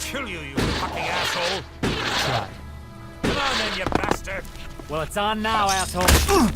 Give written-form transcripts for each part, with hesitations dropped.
kill you, you fucking asshole! Try. Come on then, you bastard! Well, it's on now, asshole.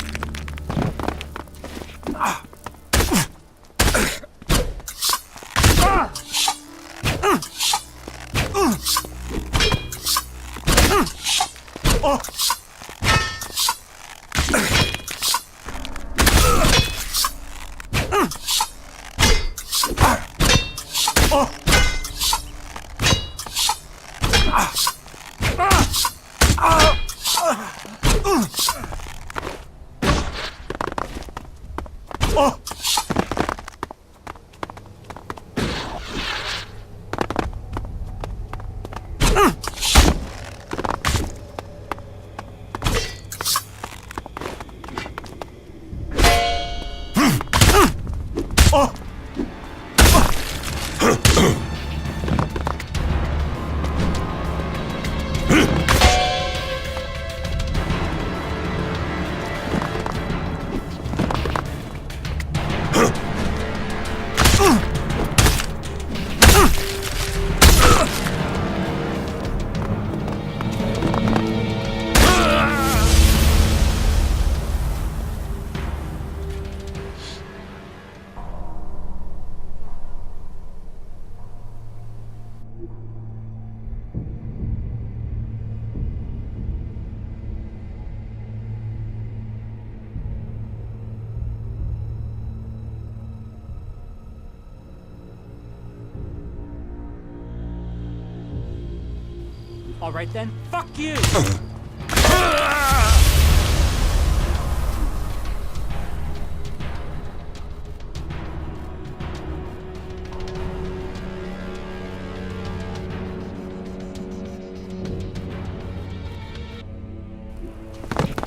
All right then, fuck you!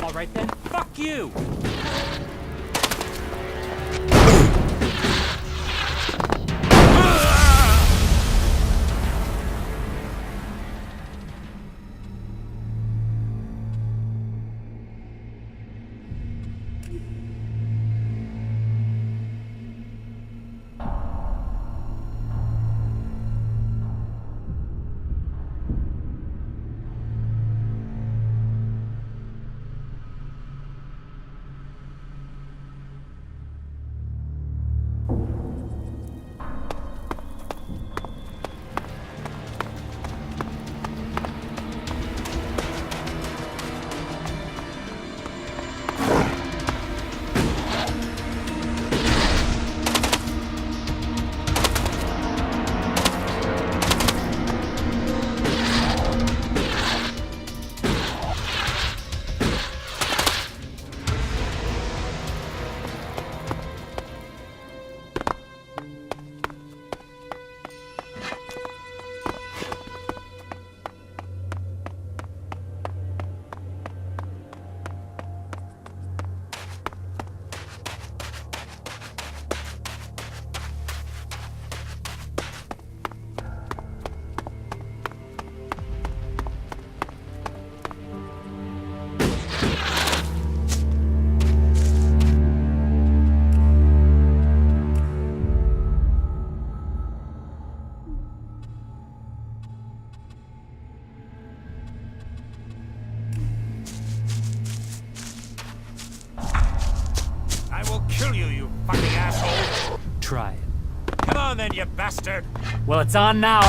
All right then, fuck you! Try it. Come on then, you bastard! Well, it's on now.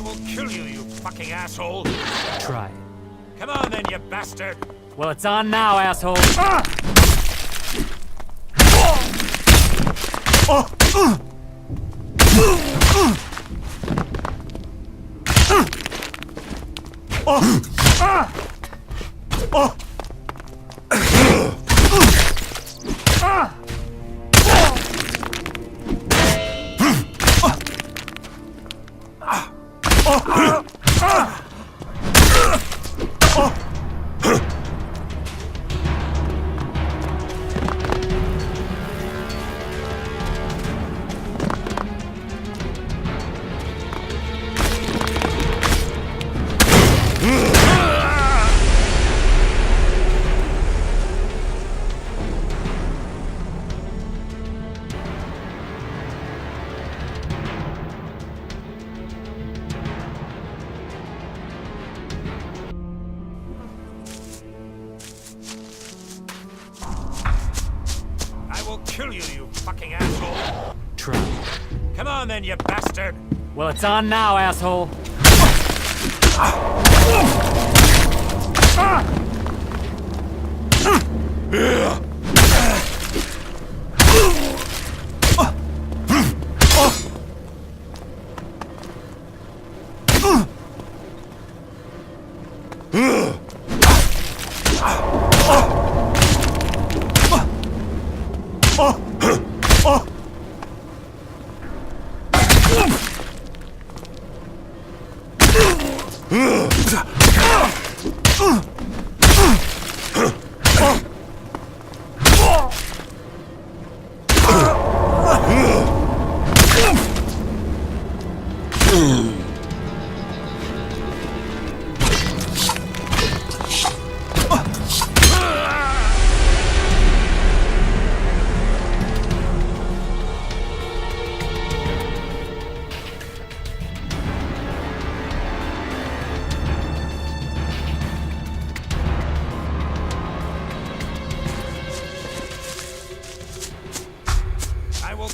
will kill you, you fucking asshole! Try it. Come on then, you bastard! Well, it's on now, asshole. Kill you, you fucking asshole! Try. Come on then, you bastard! Well, it's on now, asshole.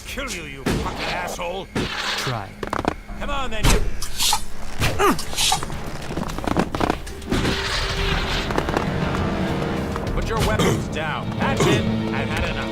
Kill you, you fucking asshole! Try. Come on then, you... Put your weapons down. That's it. I've had enough.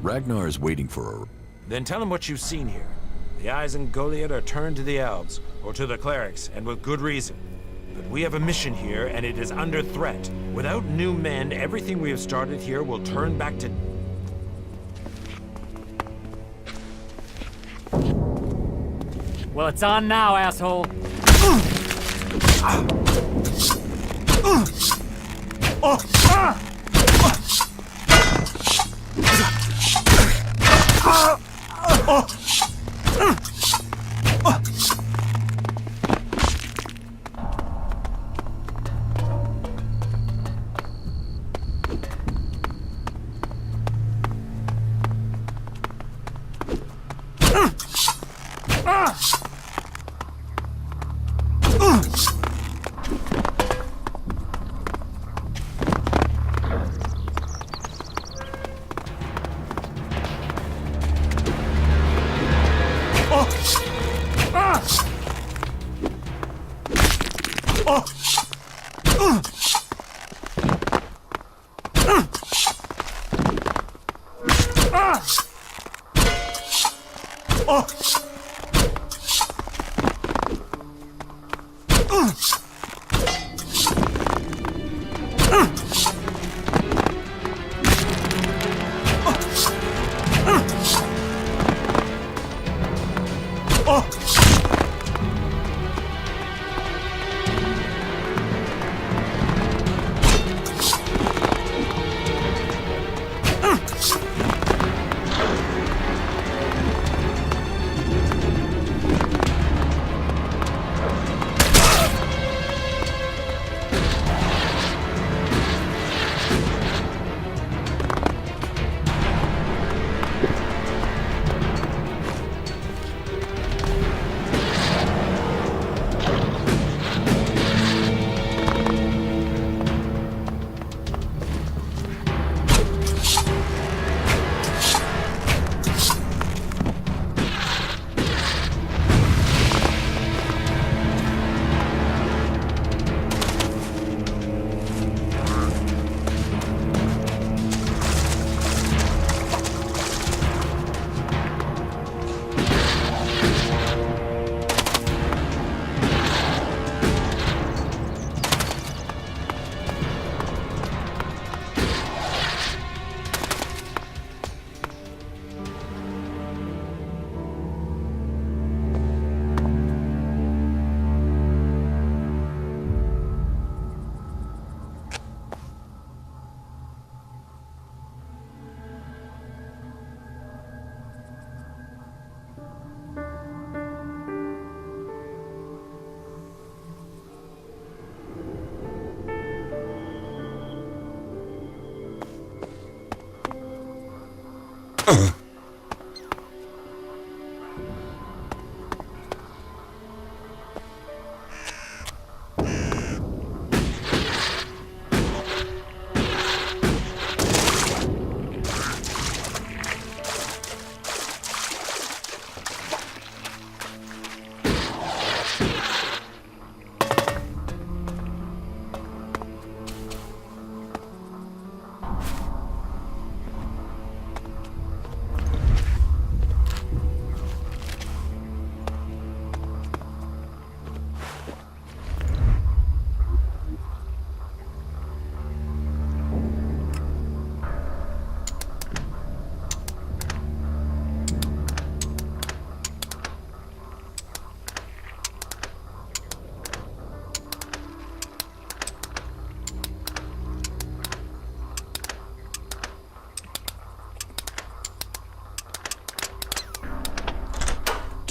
Ragnar is waiting for a... Then tell him what you've seen here. The eyes in Goliath are turned to the elves, or to the clerics, and with good reason. But we have a mission here, and it is under threat. Without new men, everything we have started here will turn back to... Well, it's on now, asshole.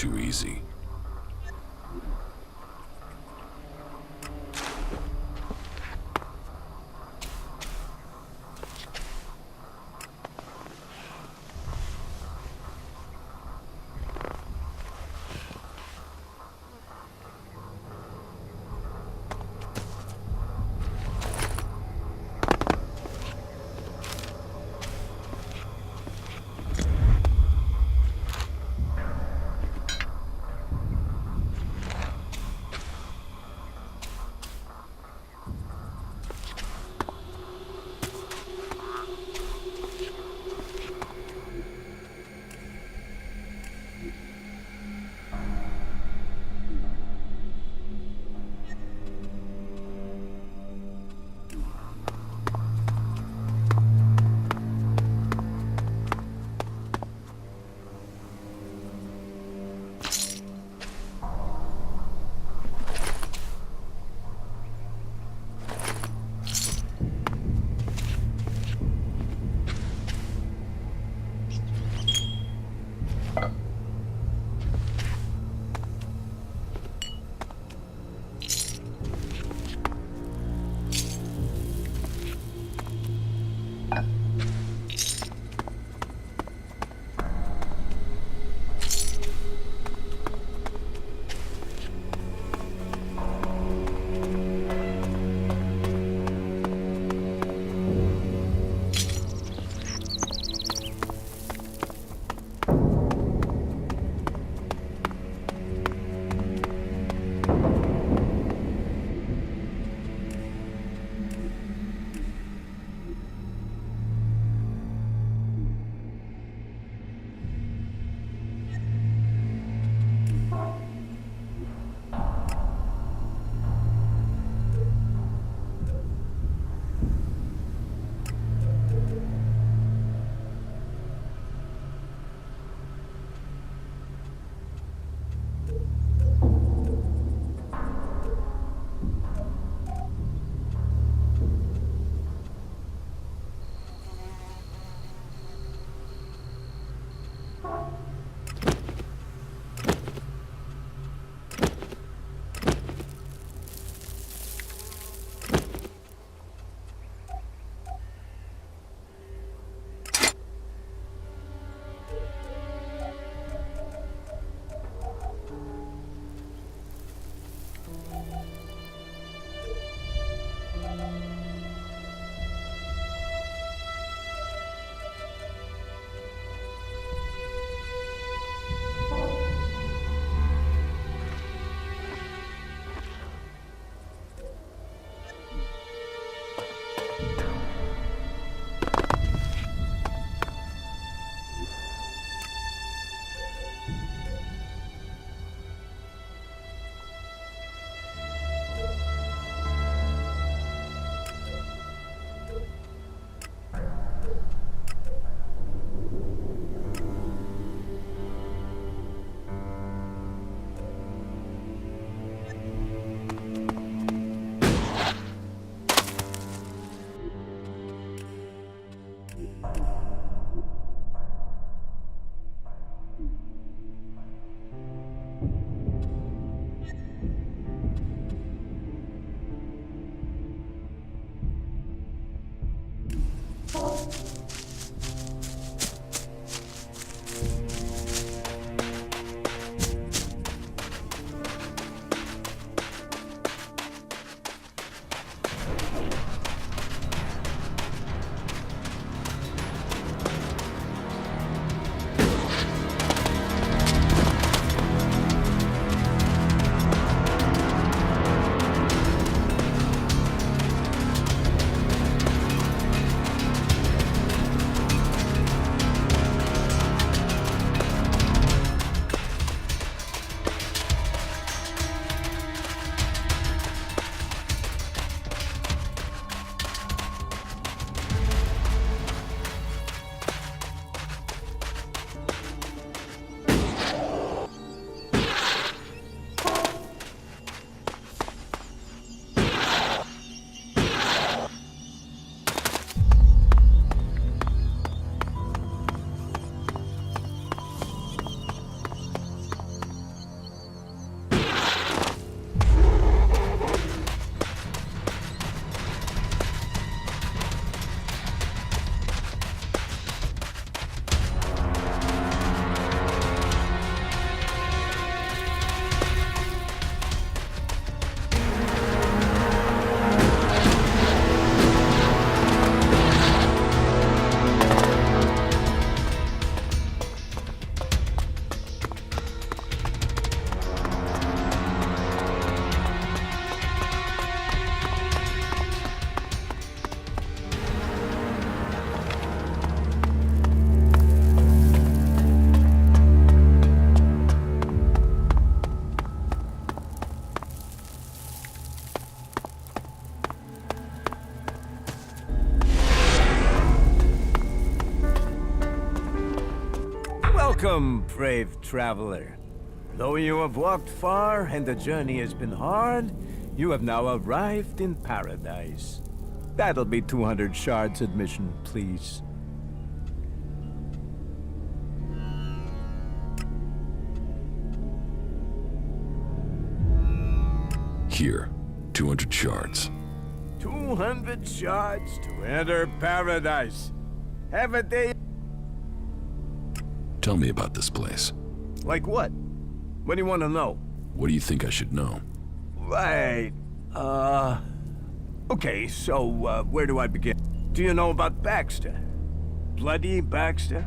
Too easy. Welcome, brave traveler. Though you have walked far and the journey has been hard, you have now arrived in paradise. That'll be 200 shards admission, please. Here, 200 shards. 200 shards to enter paradise. Have a day. Tell me about this place. Like what? What do you want to know? What do you think I should know? Right. Okay, so, where do I begin? Do you know about Baxter? Bloody Baxter?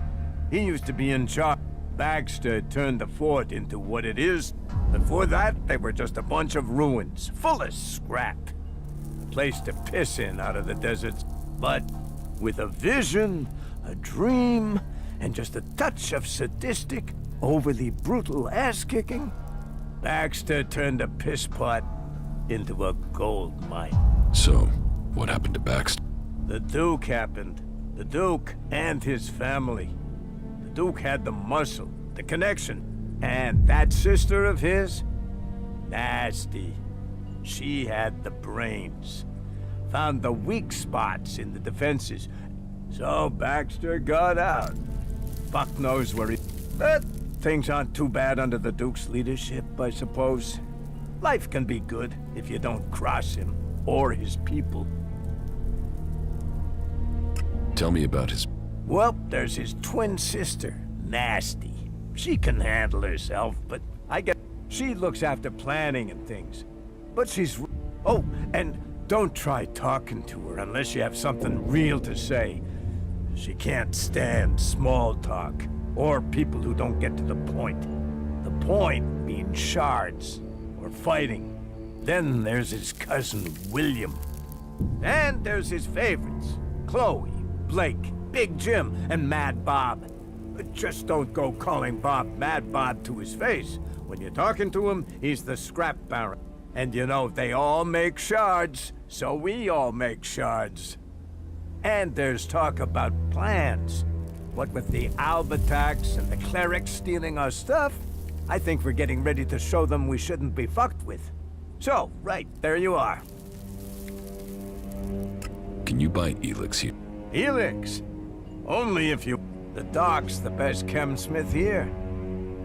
He used to be in charge. Baxter turned the fort into what it is. Before that, they were just a bunch of ruins, full of scrap. A place to piss in out of the deserts. But with a vision, a dream, and just a touch of sadistic, overly brutal ass-kicking, Baxter turned a piss pot into a gold mine. So, what happened to Baxter? The Duke happened. The Duke and his family. The Duke had the muscle, the connection. And that sister of his? Nasty. She had the brains. Found the weak spots in the defenses. So Baxter got out. Fuck knows where he... But things aren't too bad under the Duke's leadership, I suppose. Life can be good if you don't cross him or his people. Tell me about his... Well, there's his twin sister, Nasty. She can handle herself, but I guess she looks after planning and things. But she's... Oh, and don't try talking to her unless you have something real to say. She can't stand small talk, or people who don't get to the point. The point being shards, or fighting. Then there's his cousin, William. And there's his favorites, Chloe, Blake, Big Jim, and Mad Bob. But just don't go calling Bob Mad Bob to his face. When you're talking to him, he's the scrap baron. And you know, they all make shards, so we all make shards. And there's talk about plans. What with the Alb attacks and the clerics stealing our stuff, I think we're getting ready to show them we shouldn't be fucked with. So, right, there you are. Can you buy ELEX here? ELEX? Only if you... The Doc's the best chemsmith here.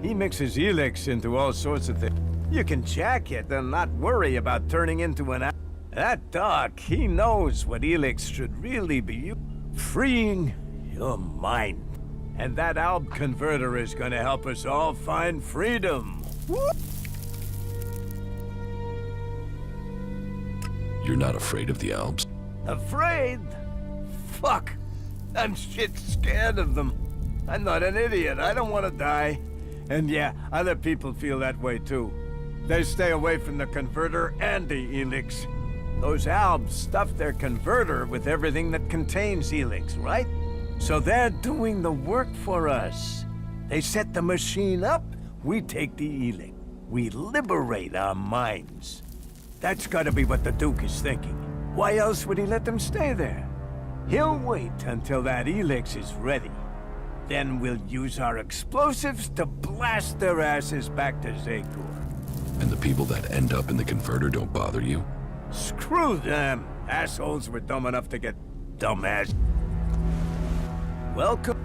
He mixes ELEX into all sorts of things. You can jack it and not worry about turning into an... That Doc, he knows what ELEX should really be. Freeing your mind. And that Alb converter is gonna help us all find freedom. Woo! You're not afraid of the Alps? Afraid? Fuck. I'm shit scared of them. I'm not an idiot. I don't want to die. And yeah, other people feel that way too. They stay away from the converter and the ELEX. Those Albs stuff their converter with everything that contains ELEX, right? So they're doing the work for us. They set the machine up, we take the ELEX. We liberate our minds. That's gotta be what the Duke is thinking. Why else would he let them stay there? He'll wait until that ELEX is ready. Then we'll use our explosives to blast their asses back to Zagor. And the people that end up in the converter don't bother you? Screw them! Assholes were dumb enough to get dumbass. Welcome.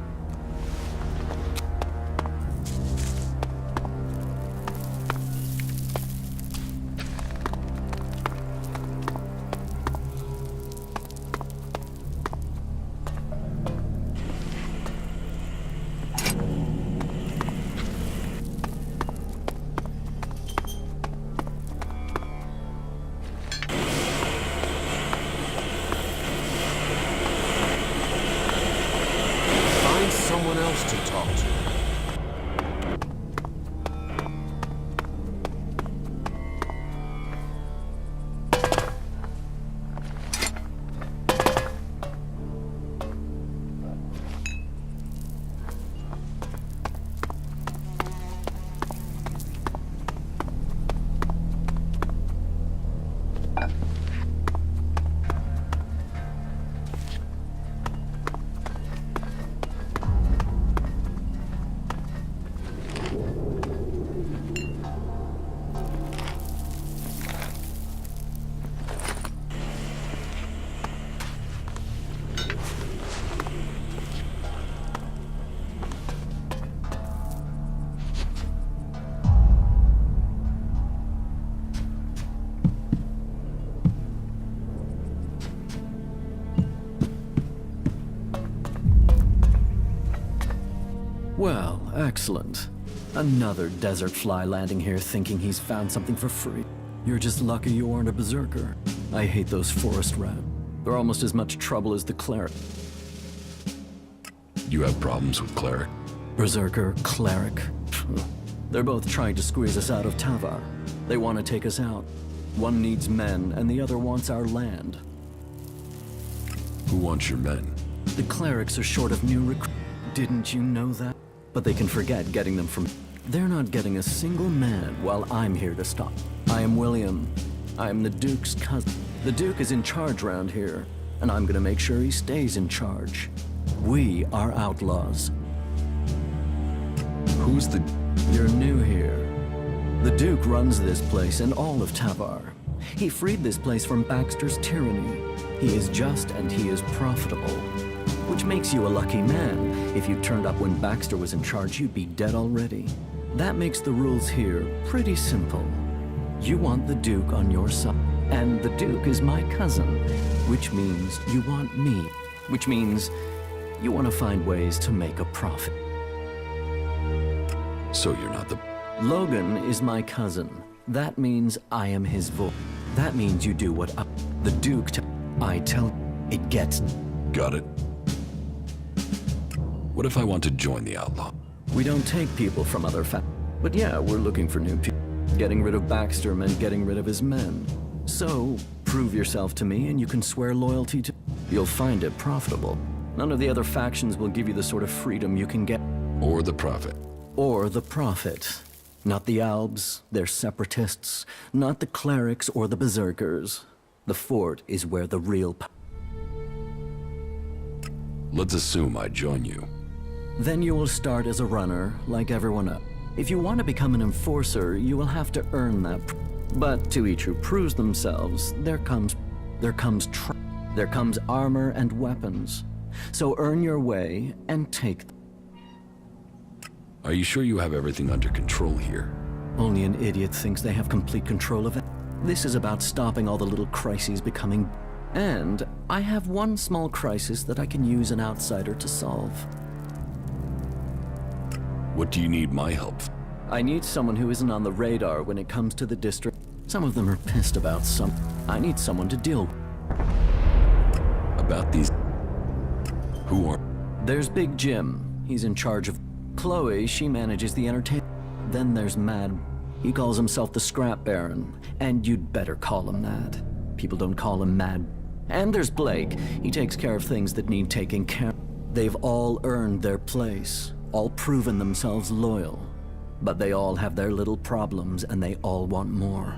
Excellent. Another desert fly landing here thinking he's found something for free. You're just lucky you aren't a berserker. I hate those forest rats. They're almost as much trouble as the cleric. You have problems with cleric? Berserker, cleric. They're both trying to squeeze us out of Tavar. They want to take us out. One needs men, and the other wants our land. Who wants your men? The clerics are short of new recruits. Didn't you know that? But they can forget getting them from... They're not getting a single man while I'm here to stop. I am William. I am the Duke's cousin. The Duke is in charge around here, and I'm gonna make sure he stays in charge. We are outlaws. Who's the... You're new here. The Duke runs this place and all of Tavar. He freed this place from Baxter's tyranny. He is just and he is profitable. Which makes you a lucky man. If you turned up when Baxter was in charge, you'd be dead already. That makes the rules here pretty simple. You want the Duke on your side. And the Duke is my cousin. Which means you want me. Which means you want to find ways to make a profit. So you're not the... Logan is my cousin. That means I am his voice. That means you do what the Duke I tell it gets. Got it. What if I want to join the outlaw? We don't take people from other but yeah, we're looking for new people. Getting rid of Baxter meant getting rid of his men. So, prove yourself to me and you can swear loyalty to... You'll find it profitable. None of the other factions will give you the sort of freedom you can get. Or the profit. Or the profit. Not the Albs, they're separatists. Not the clerics or the berserkers. The fort is where the real Let's assume I join you. Then you will start as a runner, like everyone else. If you want to become an enforcer, you will have to earn that. But to each who proves themselves, there comes armor and weapons. So earn your way and take them. Are you sure you have everything under control here? Only an idiot thinks they have complete control of it. This is about stopping all the little crises becoming... And I have one small crisis that I can use an outsider to solve. What do you need my help for? I need someone who isn't on the radar when it comes to the district. Some of them are pissed about something. I need someone to deal with. About these... Who are... There's Big Jim. He's in charge of... Chloe, she manages the entertainment. Then there's Mad. He calls himself the Scrap Baron. And you'd better call him that. People don't call him Mad. And there's Blake. He takes care of things that need taking care of. They've all earned their place. All proven themselves loyal. But they all have their little problems and they all want more.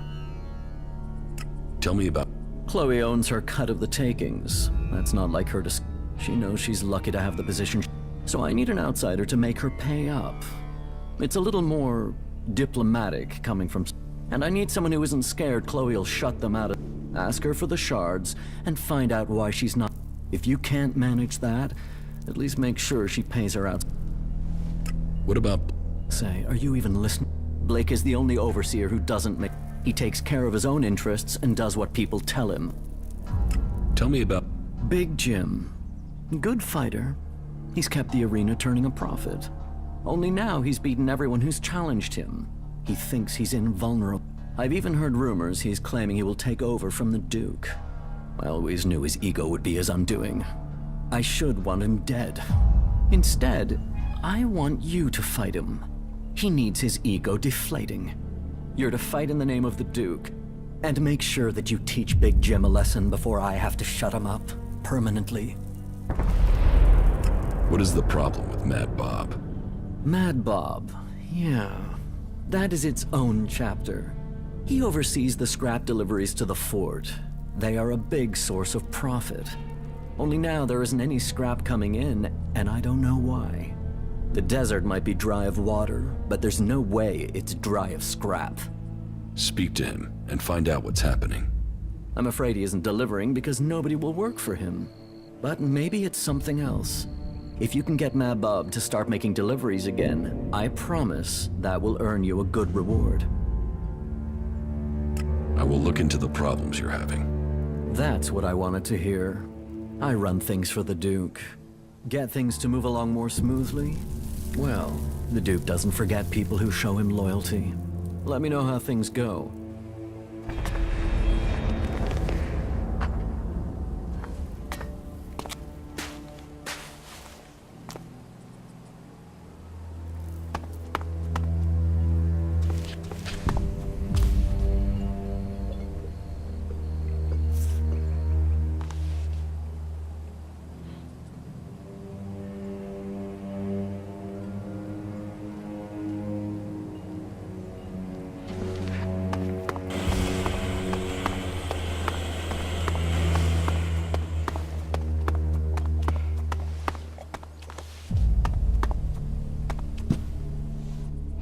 Tell me about... Chloe owns her cut of the takings. That's not like her to... She knows she's lucky to have the position. So I need an outsider to make her pay up. It's a little more diplomatic coming from... And I need someone who isn't scared Chloe will shut them out of... Ask her for the shards and find out why she's not... If you can't manage that, at least make sure she pays her out. What about... Say, are you even listening? Blake is the only overseer who doesn't make... He takes care of his own interests and does what people tell him. Tell me about... Big Jim. Good fighter. He's kept the arena turning a profit. Only now he's beaten everyone who's challenged him. He thinks he's invulnerable. I've even heard rumors he's claiming he will take over from the Duke. I always knew his ego would be his undoing. I should want him dead. Instead, I want you to fight him. He needs his ego deflating. You're to fight in the name of the Duke, and make sure that you teach Big Jim a lesson before I have to shut him up permanently. What is the problem with Mad Bob? Mad Bob, yeah. That is its own chapter. He oversees the scrap deliveries to the fort. They are a big source of profit. Only now there isn't any scrap coming in, and I don't know why. The desert might be dry of water, but there's no way it's dry of scrap. Speak to him and find out what's happening. I'm afraid he isn't delivering because nobody will work for him. But maybe it's something else. If you can get Mad Bob to start making deliveries again, I promise that will earn you a good reward. I will look into the problems you're having. That's what I wanted to hear. I run things for the Duke. Get things to move along more smoothly? Well, The Duke doesn't forget people who show him loyalty. Let me know how things go.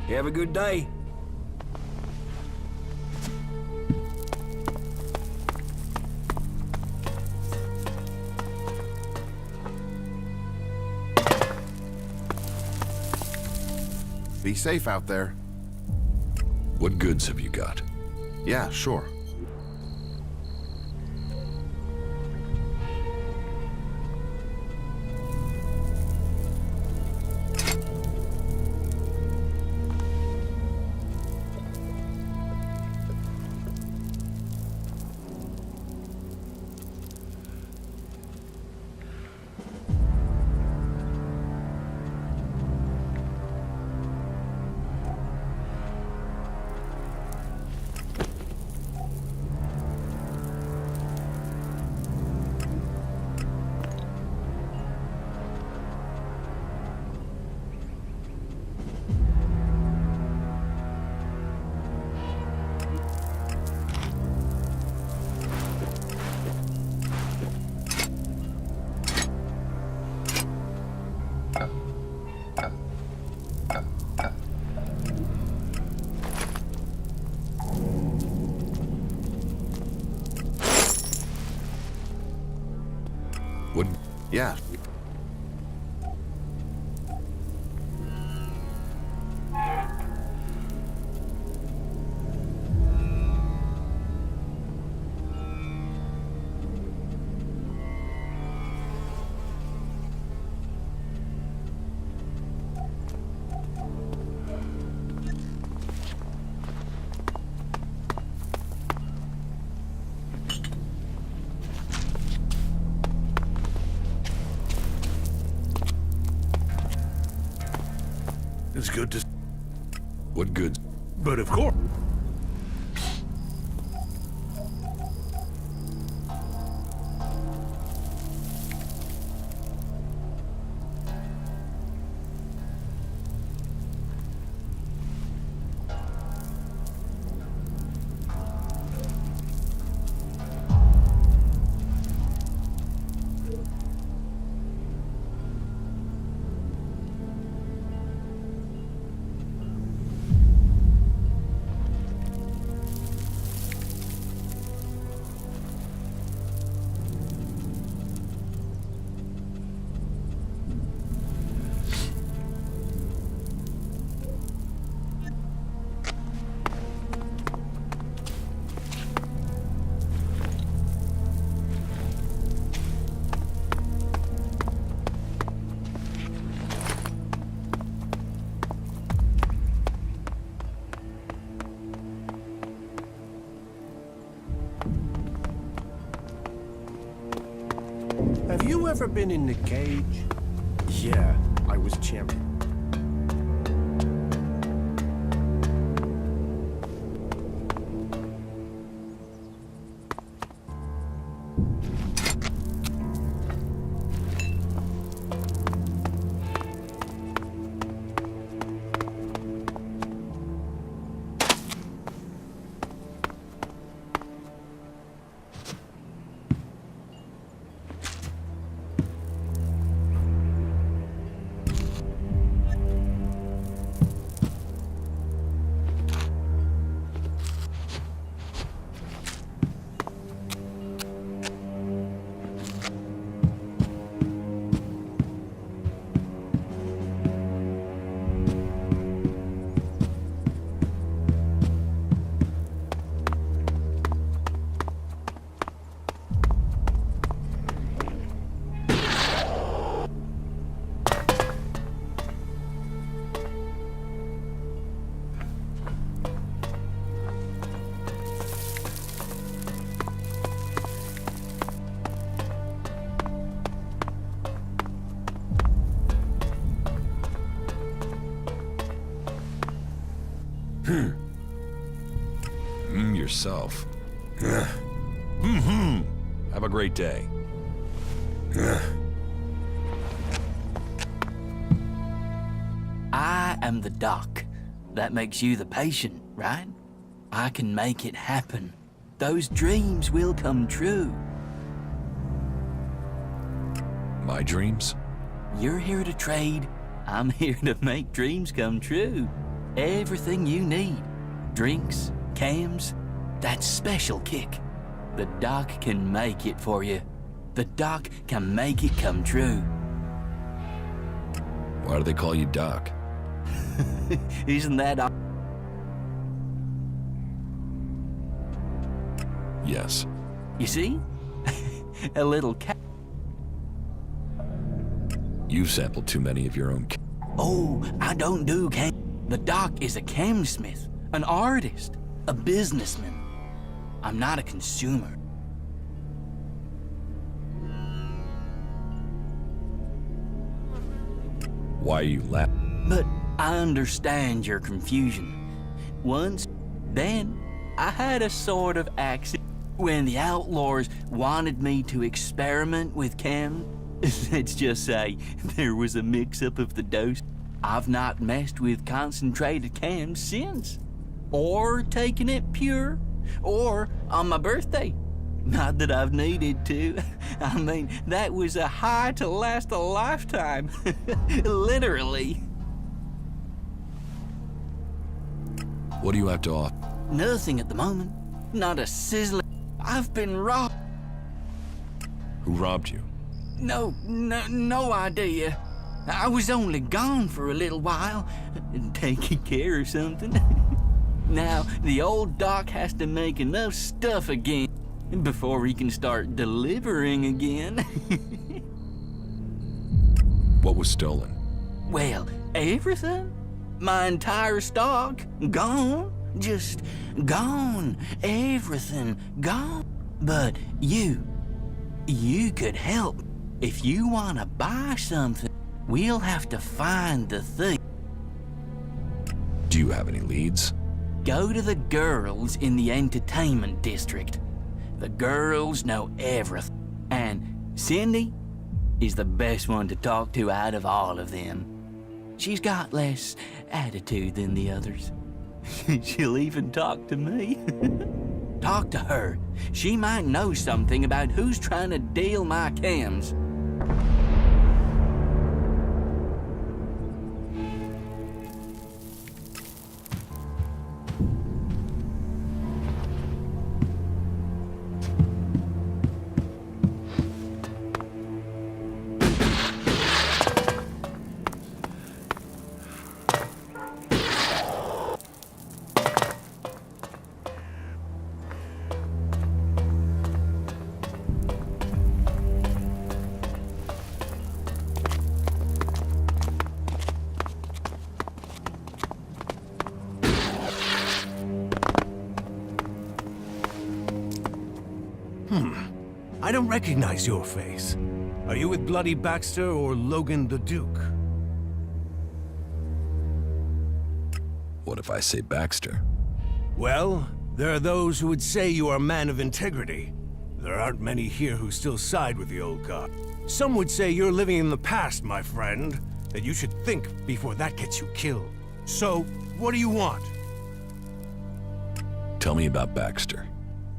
You have a good day. Be safe out there. What goods have you got? Yeah, sure. What? Yeah. It's good to... What goods? But of course... Have you ever been in the cage? Yeah, I was champion. Yourself. Have a great day. I am the doc. That makes you the patient, right? I can make it happen. Those dreams will come true. My dreams? You're here to trade. I'm here to make dreams come true. Everything you need. Drinks, cams, that special kick. The doc can make it for you. The doc can make it come true. Why do they call you Doc? Isn't that... Yes. You see? A little cat. You've sampled too many of your own. Oh, I don't do cam. The doc is a camsmith, an artist, a businessman. I'm not a consumer. Why are you laughing? But I understand your confusion. Once, then, I had a sort of accident when the outlaws wanted me to experiment with cam. Let's just say there was a mix-up of the dose. I've not messed with concentrated cams since. Or taken it pure. Or on my birthday. Not that I've needed to. I mean, that was a high to last a lifetime. Literally. What do you have to offer? Nothing at the moment. Not a sizzling. I've been robbed. Who robbed you? No idea. I was only gone for a little while, taking care of something. Now, the old doc has to make enough stuff again before he can start delivering again. What was stolen? Well, everything. My entire stock, gone. Just gone. Everything, gone. But you could help. If you want to buy something, we'll have to find the thing. Do you have any leads? Go to the girls in the entertainment district. The girls know everything. And Cindy is the best one to talk to out of all of them. She's got less attitude than the others. She'll even talk to me. Talk to her. She might know something about who's trying to deal my cams. I don't recognize your face. Are you with Bloody Baxter or Logan the Duke? What if I say Baxter? Well, there are those who would say you are a man of integrity. There aren't many here who still side with the old guard. Some would say you're living in the past, my friend, that you should think before that gets you killed. So, what do you want? Tell me about Baxter.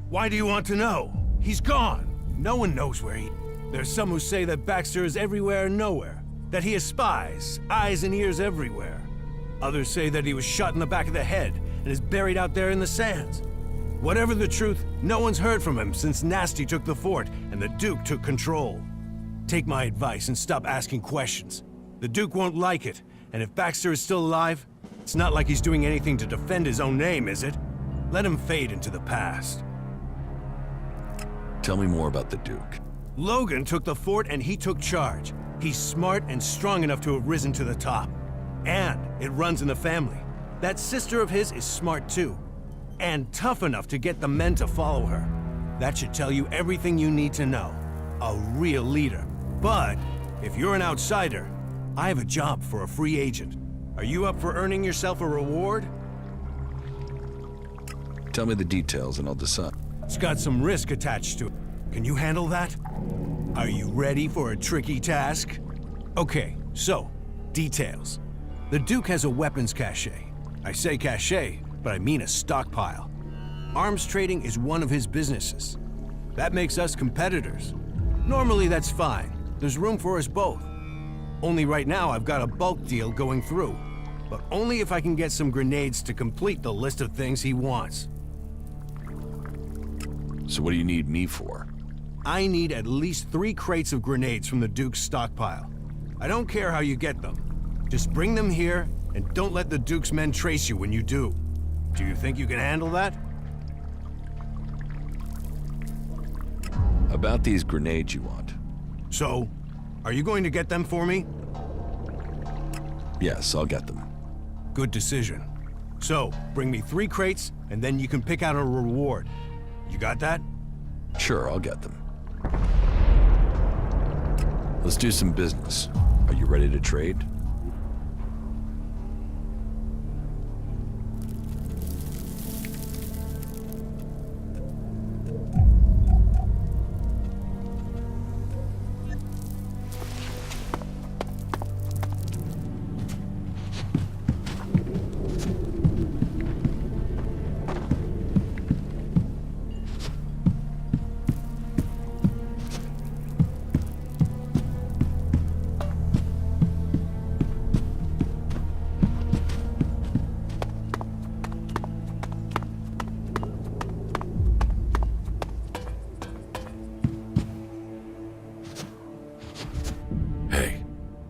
Why do you want to know? He's gone. No one knows where he... There's some who say that Baxter is everywhere and nowhere. That he has spies, eyes and ears everywhere. Others say that he was shot in the back of the head and is buried out there in the sands. Whatever the truth, no one's heard from him since Nasty took the fort and the Duke took control. Take my advice and stop asking questions. The Duke won't like it, and if Baxter is still alive, it's not like he's doing anything to defend his own name, is it? Let him fade into the past. Tell me more about the Duke. Logan took the fort and he took charge. He's smart and strong enough to have risen to the top. And it runs in the family. That sister of his is smart too. And tough enough to get the men to follow her. That should tell you everything you need to know. A real leader. But if you're an outsider, I have a job for a free agent. Are you up for earning yourself a reward? Tell me the details and I'll decide. It's got some risk attached to it. Can you handle that? Are you ready for a tricky task? Okay, so, details. The Duke has a weapons cache. I say cache, but I mean a stockpile. Arms trading is one of his businesses. That makes us competitors. Normally that's fine. There's room for us both. Only right now I've got a bulk deal going through. But only if I can get some grenades to complete the list of things he wants. So what do you need me for? I need at least 3 crates of grenades from the Duke's stockpile. I don't care how you get them. Just bring them here, and don't let the Duke's men trace you when you do. Do you think you can handle that? About these grenades you want. So, are you going to get them for me? Yes, I'll get them. Good decision. So, bring me 3 crates, and then you can pick out a reward. You got that? Sure, I'll get them. Let's do some business. Are you ready to trade?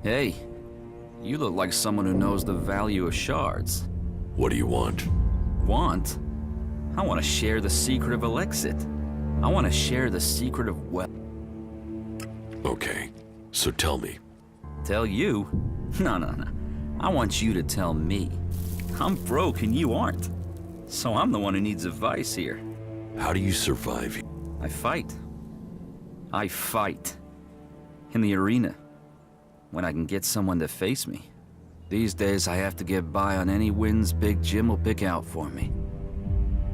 Hey, you look like someone who knows the value of shards. What do you want? Want? I want to share the secret of Elexit. I want to share the secret of wealth. Okay, so tell me. Tell you? No. I want you to tell me. I'm broke and you aren't. So I'm the one who needs advice here. How do you survive? I fight. I fight. In the arena. When I can get someone to face me. These days I have to get by on any wins Big Jim will pick out for me.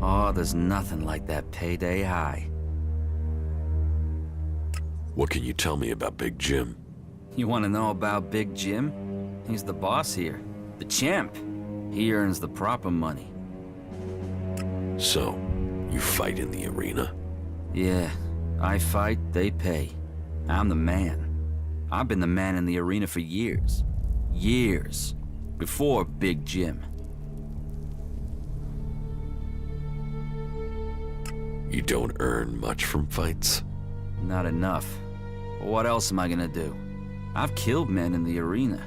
Oh, there's nothing like that payday high. What can you tell me about Big Jim? You want to know about Big Jim? He's the boss here. The champ. He earns the proper money. So, you fight in the arena? Yeah, I fight, they pay. I'm the man. I've been the man in the arena for years. Years. Before Big Jim. You don't earn much from fights? Not enough. What else am I gonna do? I've killed men in the arena.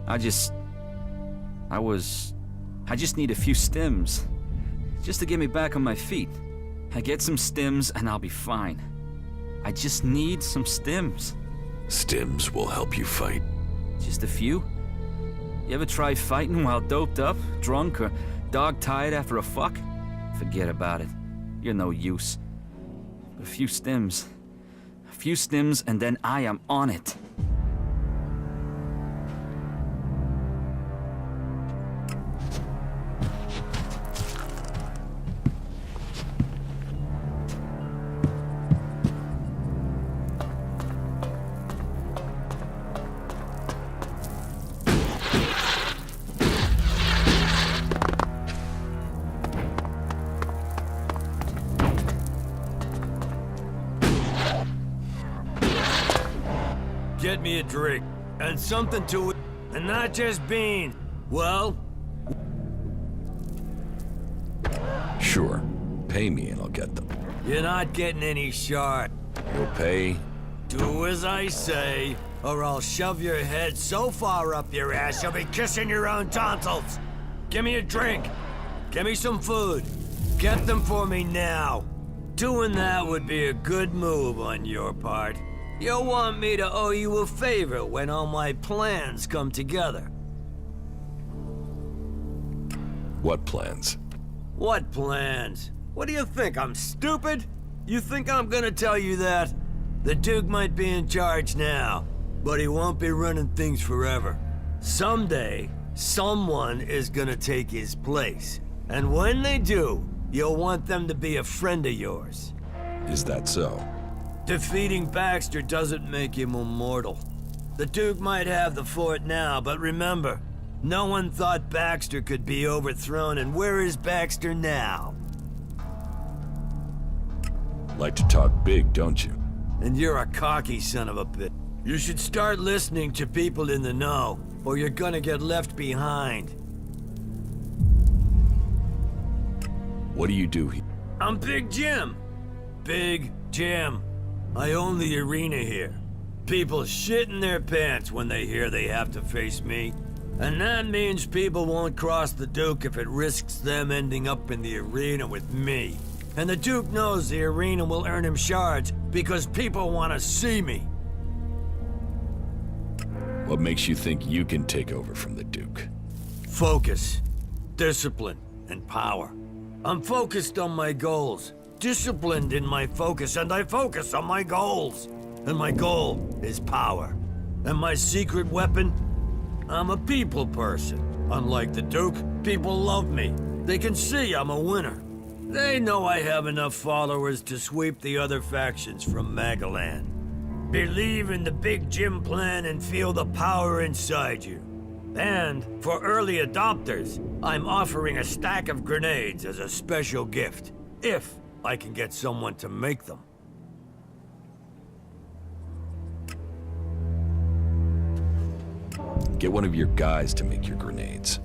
I just need a few stims. Just to get me back on my feet. I get some stims and I'll be fine. I just need some stims. Stims will help you fight. Just a few? You ever try fighting while doped up, drunk, or dog-tired after a fuck? Forget about it. You're no use. A few stims. A few stims and then I am on it. Get me a drink, and something to it, and not just beans. Well? Sure. Pay me and I'll get them. You're not getting any shard. You'll pay? Do as I say, or I'll shove your head so far up your ass you'll be kissing your own tonsils. Give me a drink. Give me some food. Get them for me now. Doing that would be a good move on your part. You'll want me to owe you a favor when all my plans come together. What plans? What plans? What do you think, I'm stupid? You think I'm gonna tell you that? The Duke might be in charge now, but he won't be running things forever. Someday, someone is gonna take his place. And when they do, you'll want them to be a friend of yours. Is that so? Defeating Baxter doesn't make him immortal. The Duke might have the fort now, but remember, no one thought Baxter could be overthrown, and where is Baxter now? Like to talk big, don't you? And you're a cocky son of a bitch. You should start listening to people in the know, or you're gonna get left behind. What do you do here? I'm Big Jim. Big Jim. I own the arena here. People shit in their pants when they hear they have to face me. And that means people won't cross the Duke if it risks them ending up in the arena with me. And the Duke knows the arena will earn him shards because people want to see me. What makes you think you can take over from the Duke? Focus, discipline, and power. I'm focused on my goals, disciplined in my focus, and I focus on my goals. And my goal is power. And my secret weapon? I'm a people person. Unlike the Duke, people love me. They can see I'm a winner. They know I have enough followers to sweep the other factions from Magaland. Believe in the Big Jim plan and feel the power inside you. And for early adopters, I'm offering a stack of grenades as a special gift, if I can get someone to make them. Get one of your guys to make your grenades.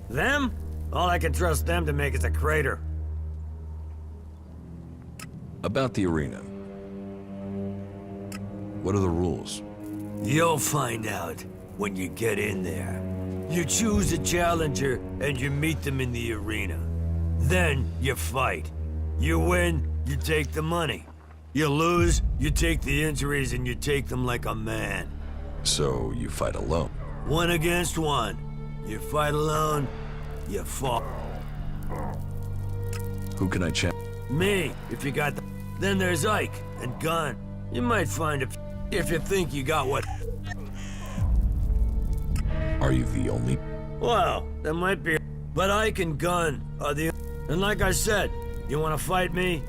Them? All I can trust them to make is a crater. About the arena. What are the rules? You'll find out when you get in there. You choose a challenger and you meet them in the arena. Then you fight. You win, you take the money. You lose, you take the injuries and you take them like a man. So you fight alone? 1 against 1. You fight alone, you fall. Who can I challenge? Me, if you got the... Then there's Ike and Gunn. You might find if you think you got what... Are you the only? Well, there might be... But Ike and Gunn are the... And like I said, you want to fight me?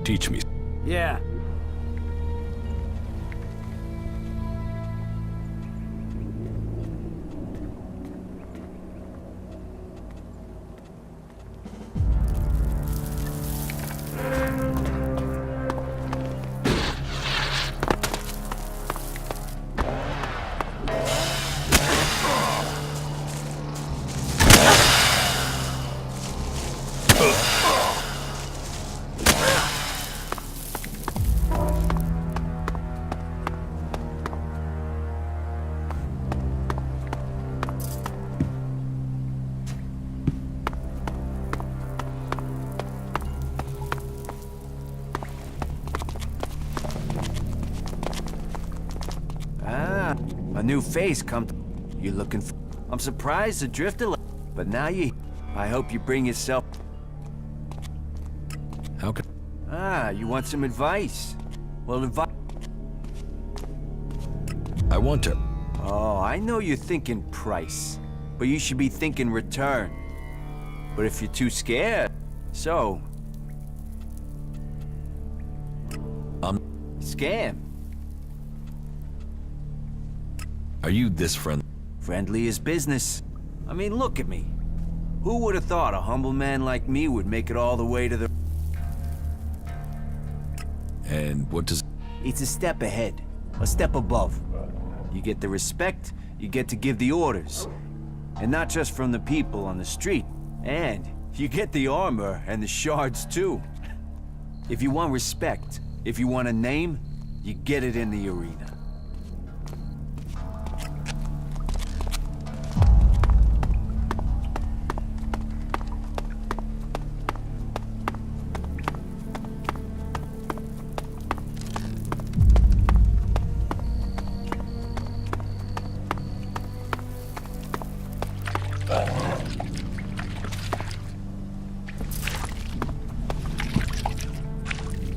Teach me. Yeah. A new face come. You looking for... I'm surprised the drifter, but now you... I hope you bring yourself... How can... you want some advice? Well, I want to... Oh, I know you're thinking price, but you should be thinking return. But if you're too scared, so... Scam. Are you this friendly? Friendly as business. I mean, look at me. Who would have thought a humble man like me would make it all the way to the... And what does... It's a step ahead, a step above. You get the respect, you get to give the orders. And not just from the people on the street. And you get the armor and the shards too. If you want respect, if you want a name, you get it in the arena.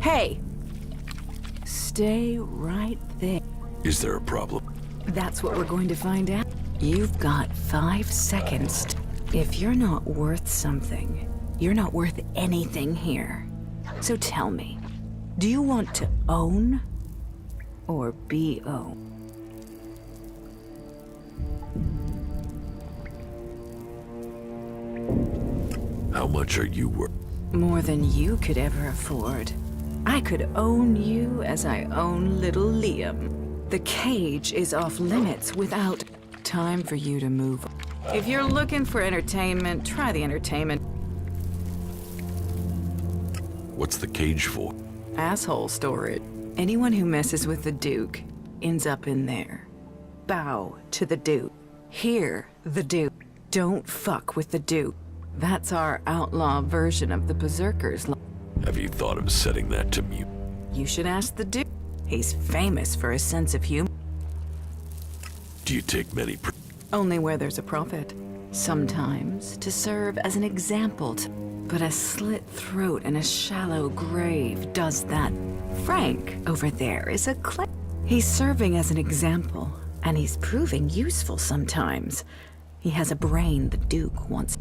Hey! Stay right there. Is there a problem? That's what we're going to find out. You've got 5 seconds. If you're not worth something, you're not worth anything here. So tell me, do you want to own or be owned? How much are you worth? More than you could ever afford. I could own you as I own little Liam. The cage is off limits without time for you to move. If you're looking for entertainment, try the entertainment. What's the cage for? Asshole storage. Anyone who messes with the Duke ends up in there. Bow to the Duke. Hear the Duke. Don't fuck with the Duke. That's our outlaw version of the Berserkers. Have you thought of setting that to mute? You should ask the Duke. He's famous for his sense of humor. Do you take many Only where there's a prophet. Sometimes to serve as an example to... But a slit throat and a shallow grave does that. Frank over there is a He's serving as an example, and he's proving useful sometimes. He has a brain the Duke wants.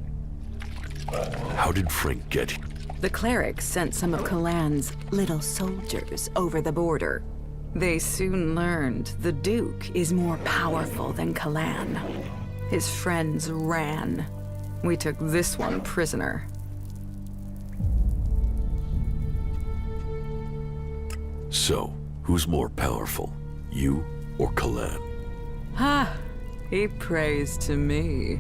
How did Frank get here? The clerics sent some of Kalan's little soldiers over the border. They soon learned the Duke is more powerful than Kalan. His friends ran. We took this one prisoner. So, who's more powerful, you or Kalan? Ha! He prays to me.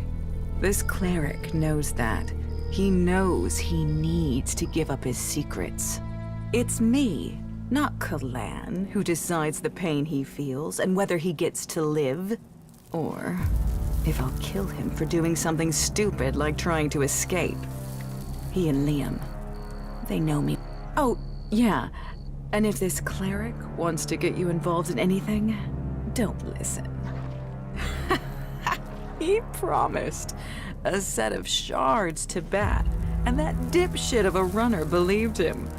This cleric knows that. He knows he needs to give up his secrets. It's me, not Kalan, who decides the pain he feels and whether he gets to live. Or if I'll kill him for doing something stupid like trying to escape. He and Liam, they know me. Oh, yeah. And if this cleric wants to get you involved in anything, don't listen. He promised a set of shards to Bat, and that dipshit of a runner believed him.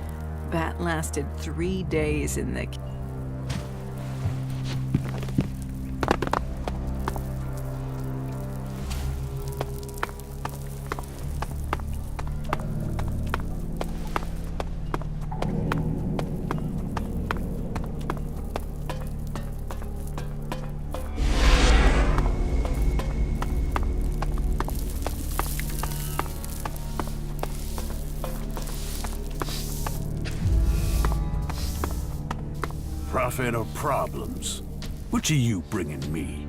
Bat lasted 3 days in the... Profit or problems? Which are you bringing me?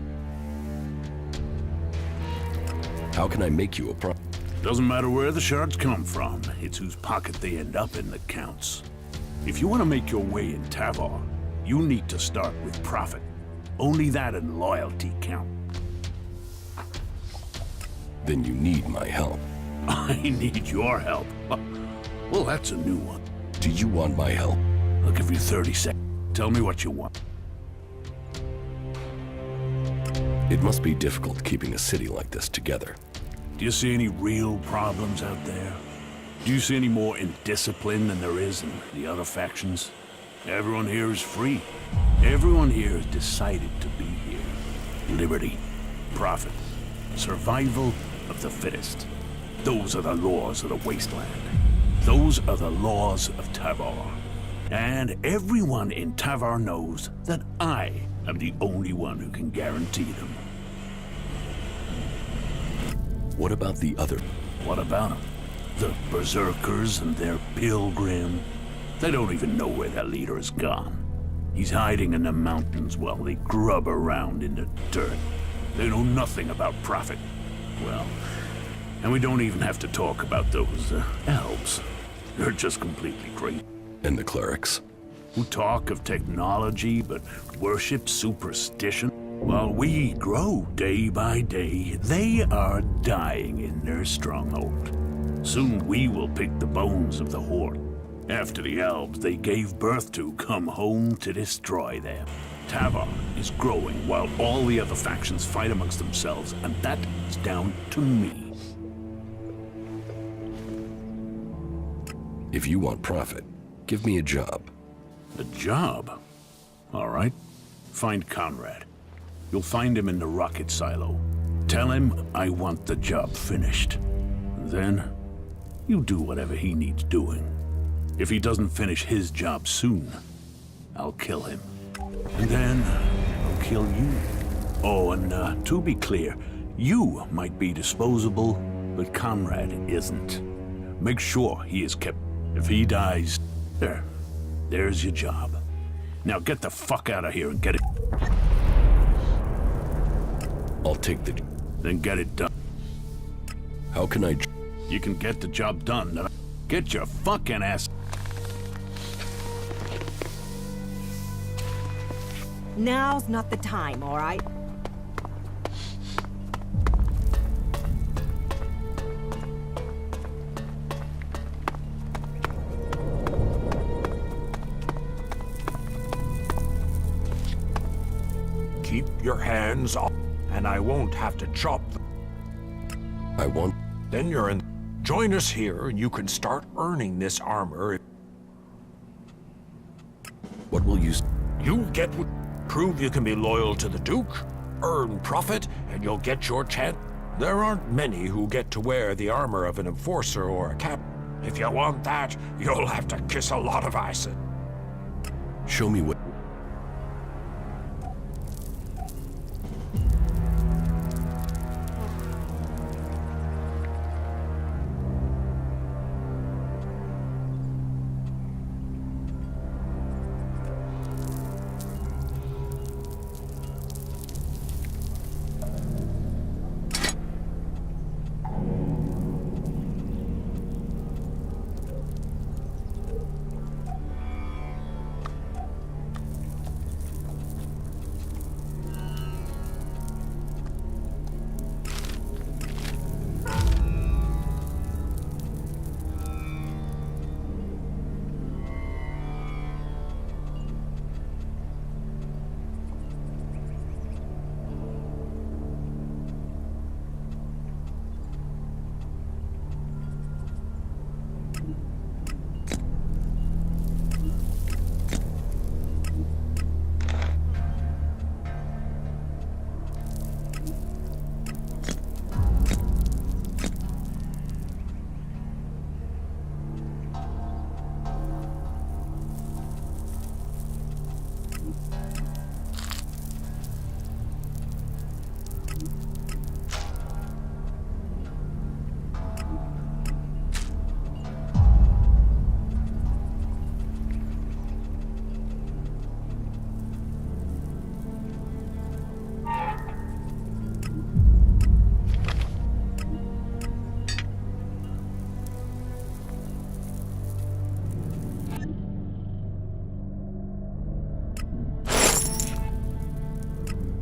How can I make you a Doesn't matter where the shards come from, it's whose pocket they end up in that counts. If you want to make your way in Tavar, you need to start with profit. Only that and loyalty count. Then you need my help. I need your help. Well, that's a new one. Do you want my help? I'll give you 30 seconds. Tell me what you want. It must be difficult keeping a city like this together. Do you see any real problems out there? Do you see any more indiscipline than there is in the other factions? Everyone here is free. Everyone here has decided to be here. Liberty, profit, survival of the fittest. Those are the laws of the wasteland. Those are the laws of Tavar. And everyone in Tavar knows that I am the only one who can guarantee them. What about the other? What about them? The Berserkers and their pilgrim. They don't even know where their leader is gone. He's hiding in the mountains while they grub around in the dirt. They know nothing about profit. Well, and we don't even have to talk about those elves. They're just completely crazy. And the clerics? Who talk of technology but worship superstition? While we grow day by day, they are dying in their stronghold. Soon we will pick the bones of the Horde. After the elves they gave birth to come home to destroy them. Tavar is growing while all the other factions fight amongst themselves, and that is down to me. If you want profit, give me a job. A job? All right. Find Conrad. You'll find him in the rocket silo. Tell him I want the job finished. Then, you do whatever he needs doing. If he doesn't finish his job soon, I'll kill him. And then, I'll kill you. Oh, and to be clear, you might be disposable, but Conrad isn't. Make sure he is kept. If he dies, there's your job. Now get the fuck out of here and get it. I'll take the... Then get it done. How can I... You can get the job done. Then get your fucking ass... Now's not the time, all right? Keep your hands off, and I won't have to chop them. I want... Then you're in... Join us here, and you can start earning this armor. What will you... You get what... Prove you can be loyal to the Duke, earn profit, and you'll get your chance. There aren't many who get to wear the armor of an enforcer or a cap. If you want that, you'll have to kiss a lot of acid. Show me what...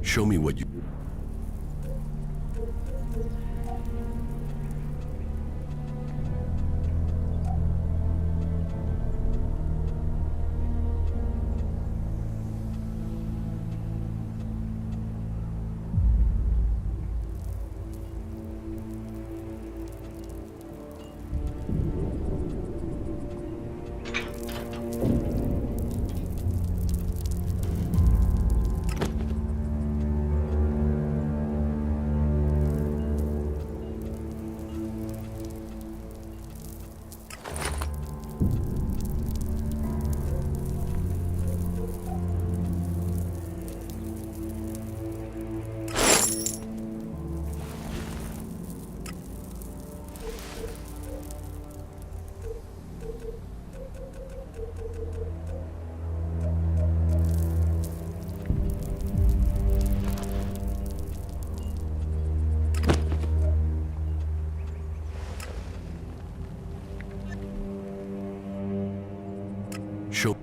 Show me what you... Show...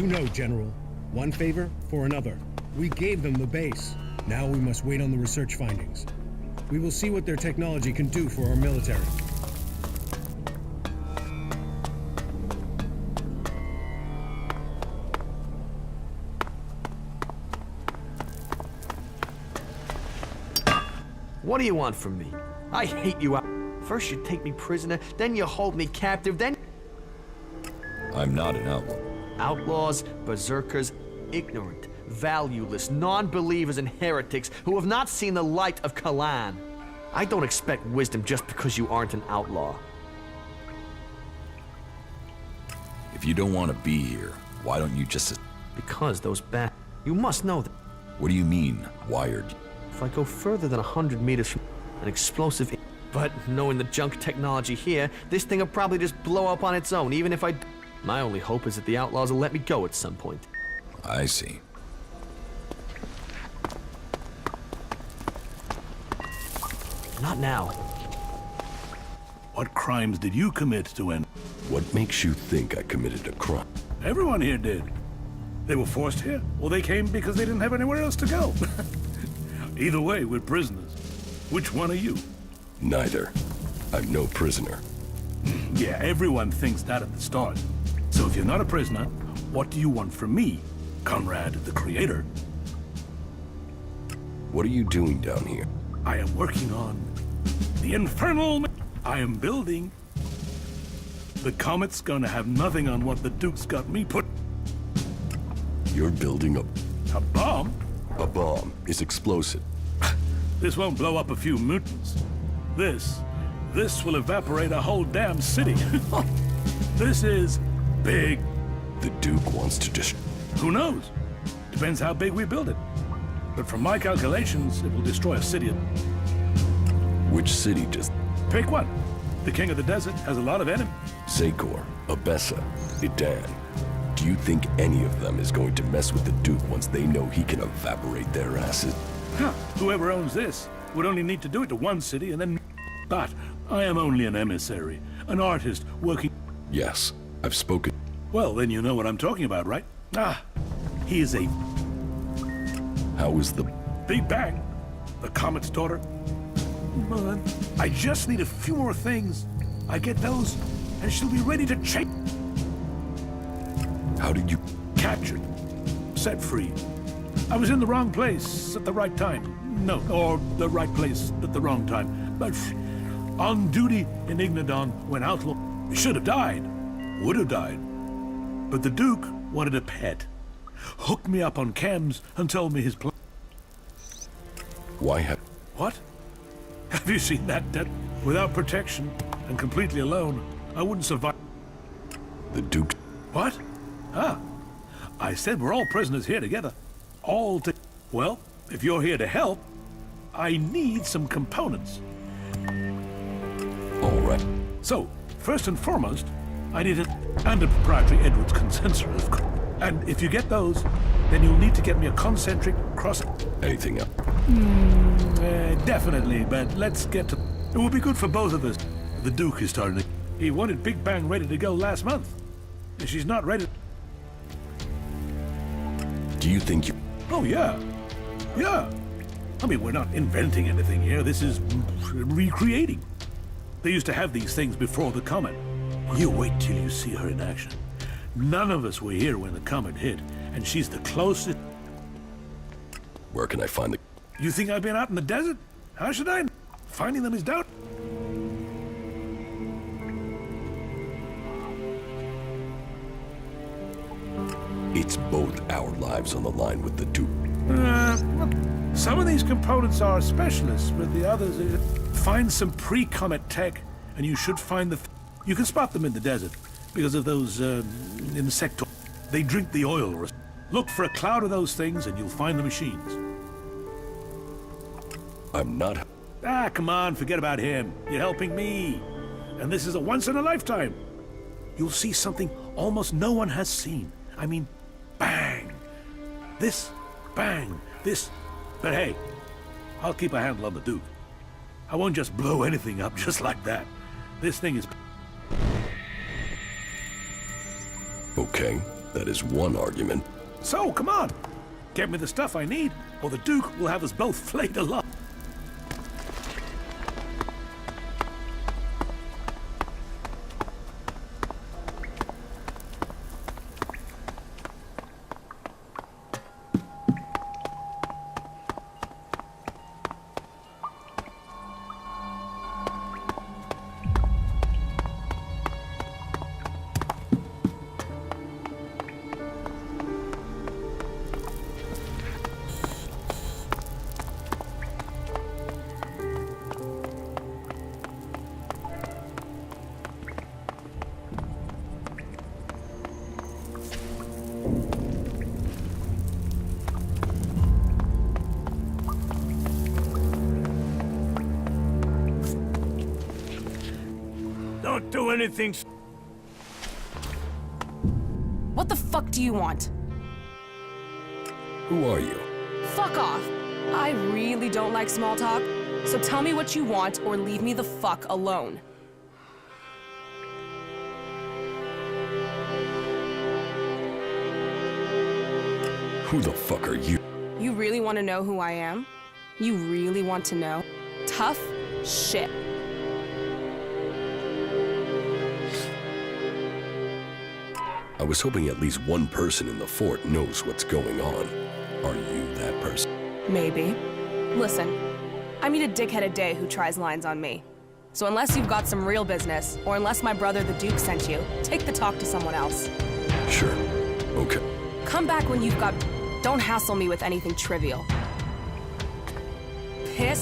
You know, General. One favor for another. We gave them the base. Now we must wait on the research findings. We will see what their technology can do for our military. What do you want from me? I hate you. First you take me prisoner, then you hold me captive, then... I'm not an outlaw. Outlaws, berserkers, ignorant, valueless, non-believers and heretics who have not seen the light of Kalan. I don't expect wisdom just because you aren't an outlaw. If you don't want to be here, why don't you just... Because those You must know that. What do you mean, wired? If I go further than 100 meters from an explosive... But knowing the junk technology here, this thing will probably just blow up on its own, even if I... My only hope is that the outlaws will let me go at some point. I see. Not now. What crimes did you commit to end? What makes you think I committed a crime? Everyone here did. They were forced here, or they came because they didn't have anywhere else to go. Either way, we're prisoners. Which one are you? Neither. I'm no prisoner. Yeah, everyone thinks that at the start. So if you're not a prisoner, what do you want from me, Conrad the Creator? What are you doing down here? I am working on the infernal... I am building. The comet's gonna have nothing on what the Duke's got me put... You're building a bomb? A bomb is explosive. This won't blow up a few mutants. This will evaporate a whole damn city. This is big. The Duke wants to Who knows? Depends how big we build it. But from my calculations, it will destroy a city. Which city does... Pick one. The King of the Desert has a lot of enemies. Zakor, Abessa, Idan. Do you think any of them is going to mess with the Duke once they know he can evaporate their asses? Huh. Whoever owns this would only need to do it to one city and then... But I am only an emissary, an artist working... Yes, I've spoken. Well, then you know what I'm talking about, right? He is a... How is the... Big Bang, the Comet's daughter. I just need a few more things. I get those, and she'll be ready to change. How did you... Captured. Set free. I was in the wrong place at the right time. No, or the right place at the wrong time. But on duty in Ignadon when outlaw... Should have died. Would have died. But the Duke wanted a pet. Hooked me up on chems and told me his plan. Why have... What? Have you seen that dead? Without protection and completely alone, I wouldn't survive. The Duke... What? I said we're all prisoners here together. All to... Well, if you're here to help, I need some components. All right. So, first and foremost, I need and a proprietary Edward's consensor, of course. And if you get those, then you'll need to get me a concentric cross... Anything else? Definitely, but let's get to... It will be good for both of us. The Duke is starting to... He wanted Big Bang ready to go last month. If she's not ready... Do you think you... Oh, yeah. Yeah. I mean, we're not inventing anything here. This is recreating. They used to have these things before the comet. You wait till you see her in action. None of us were here when the comet hit, and she's the closest... Where can I find the... You think I've been out in the desert? How should I? Finding them is doubt. It's both our lives on the line with the Duke. Some of these components are specialists, but the others... Find some pre-comet tech, and you should find the... You can spot them in the desert, because of those, insectoids. They drink the oil. Look for a cloud of those things, and you'll find the machines. I'm not... Come on, forget about him. You're helping me. And this is a once-in-a-lifetime. You'll see something almost no one has seen. I mean, bang. This, bang, this. But hey, I'll keep a handle on the Duke. I won't just blow anything up just like that. This thing is... Okay, That is one argument. So, come on. Get me the stuff I need, or the Duke will have us both flayed alive. Don't do anything. What the fuck do you want? Who are you? Fuck off. I really don't like small talk, so tell me what you want or leave me the fuck alone. Who the fuck are you? You really want to know who I am? You really want to know? Tough shit. I was hoping at least one person in the fort knows what's going on. Are you that person? Maybe. Listen, I meet a dickhead a day who tries lines on me. So unless you've got some real business, or unless my brother the Duke sent you, take the talk to someone else. Sure. Okay. Come back when you've got... Don't hassle me with anything trivial. Piss.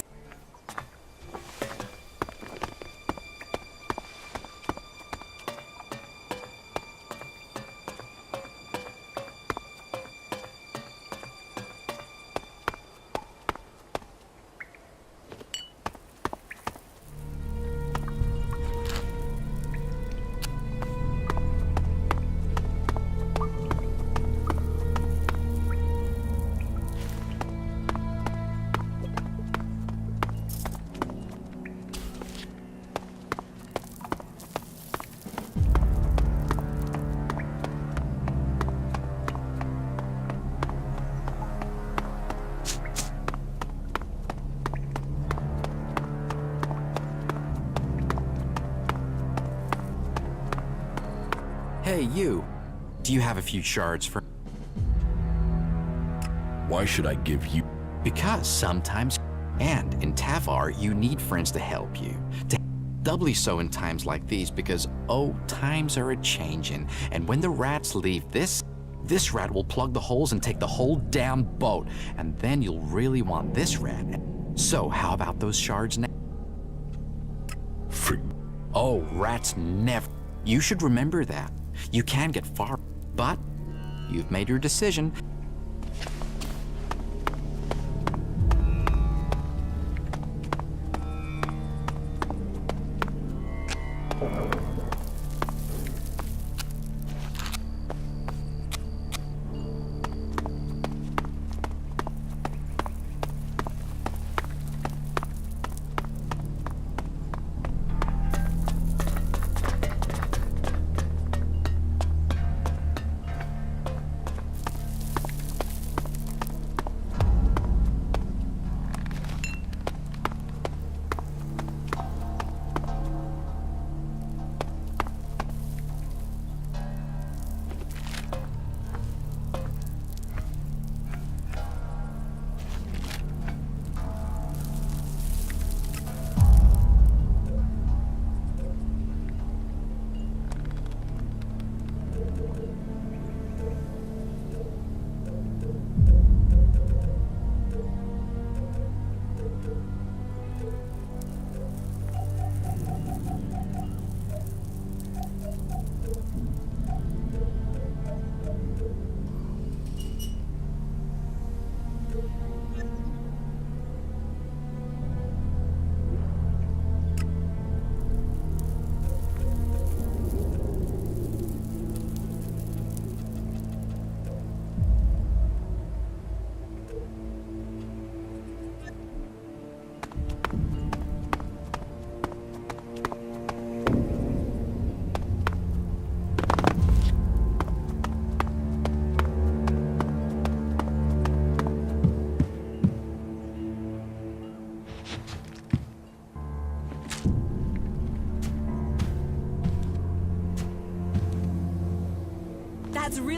Hey, you. Do you have a few shards for... Why should I give you... Because sometimes... And in Tavar, you need friends to help you. Doubly so in times like these because, oh, times are a-changin'. And when the rats leave this rat will plug the holes and take the whole damn boat. And then you'll really want this rat. So, how about those shards now? Oh, rats never... You should remember that. You can get far, but you've made your decision.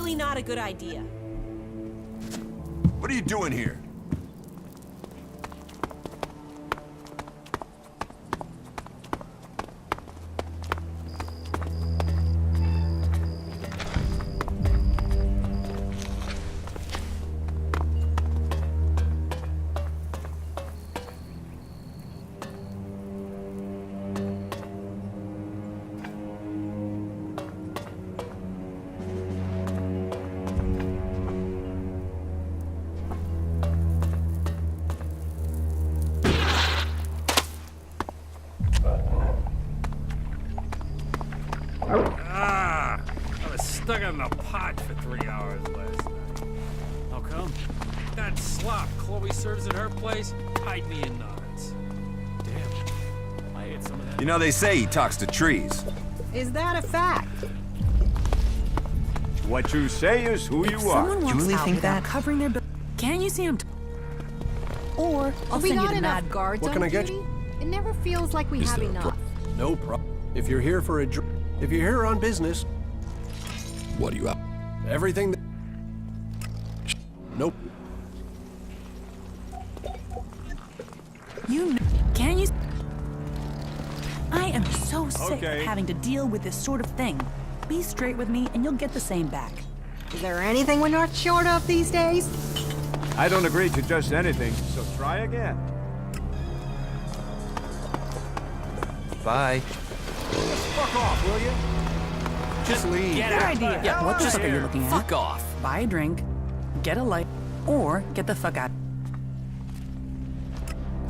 really not a good idea. What are you doing here? I was stuck in the pot for 3 hours last night. How come? That slop Chloe serves at her place tied me in knots. Damn. I ate some of that. You know, they say he talks to trees. Is that a fact? What you say is who you are. Someone walks out without covering their can't you see him? Or I'll we send you got to enough Mad. guards What on can I get duty? It never feels like we have enough. No problem. If you're here for a if you're here on business, What are you up? everything. Nope. Can you? I am so sick Okay. of having to deal with this sort of thing. Be straight with me and you'll get the same back. Is there anything we're not short of these days? I don't agree to just anything, so try again. Bye. Fuck off, will you? Just leave. Good idea. Yeah, what the outta fuck are you here. looking at? Fuck off. Buy a drink, get a light, or get the fuck out.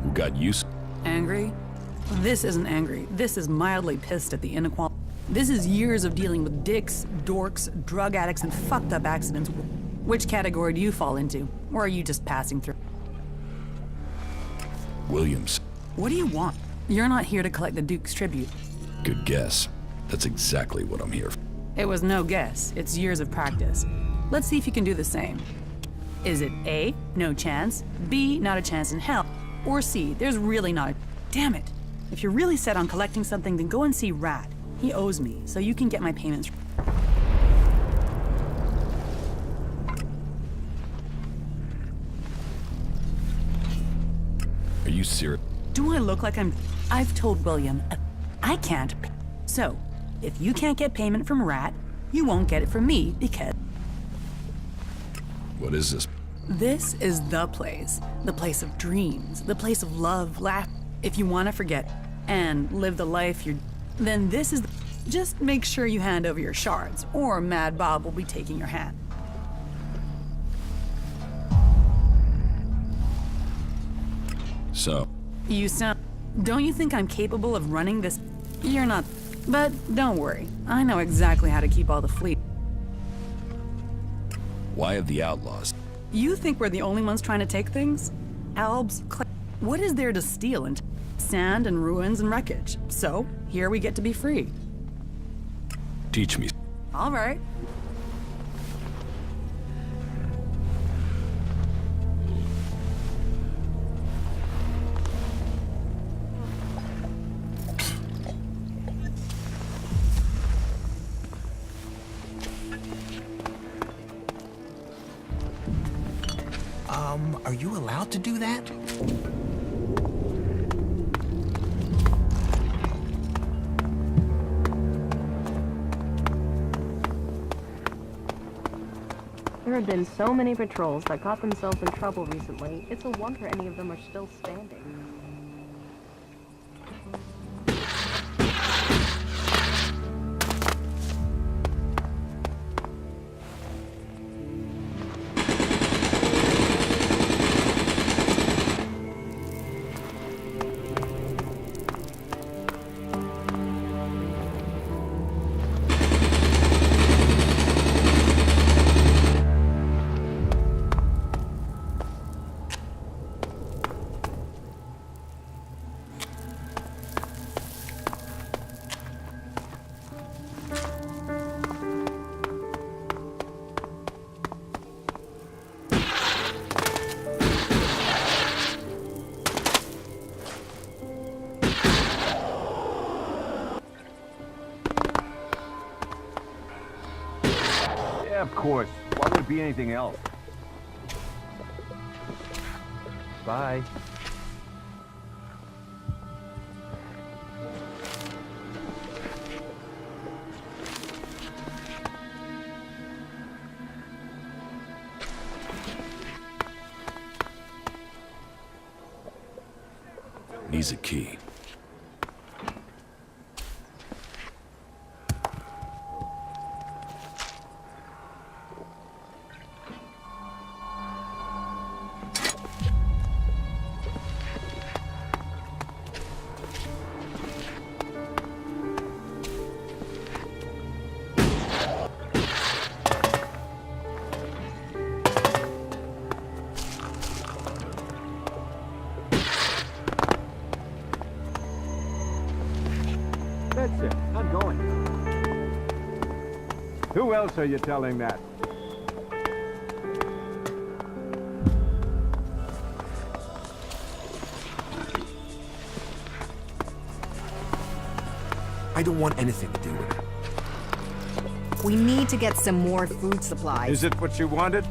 Who got used? Angry? This isn't angry. This is mildly pissed at the inequality. This is years of dealing with dicks, dorks, drug addicts, and fucked up accidents. Which category do you fall into? Or are you just passing through? Williams. What do you want? You're not here to collect the Duke's tribute. Good guess. That's exactly what I'm here for. It was no guess. It's years of practice. Let's see if you can do the same. Is it A, no chance, B, not a chance in hell, or C, there's really not a... Damn it. If you're really set on collecting something, then go and see Rat. He owes me, so you can get my payments. Are you serious? Do I look like I'm... I've told William, I can't. So, if you can't get payment from Rat, you won't get it from me because... What is this? This is the place of dreams, the place of love, laugh. If you want to forget and live the life you're... Then this is... Just make sure you hand over your shards, or Mad Bob will be taking your hand. So, You sound... Don't you think I'm capable of running this? You're not... But don't worry. I know exactly how to keep all the fleet. why have the outlaws? You think we're the only ones trying to take things? Albs, what is there to steal and sand and ruins and wreckage? So, here we get to be free. Teach me. All right. Are you allowed to do that? There have been so many patrols that got themselves in trouble recently, it's a wonder any of them are still standing. of course. Why would it be anything else? Bye. Needs a key. That's it. I'm going. Who else are you telling that? I don't want anything to do with it. We need to get some more food supplies. Is it what you wanted?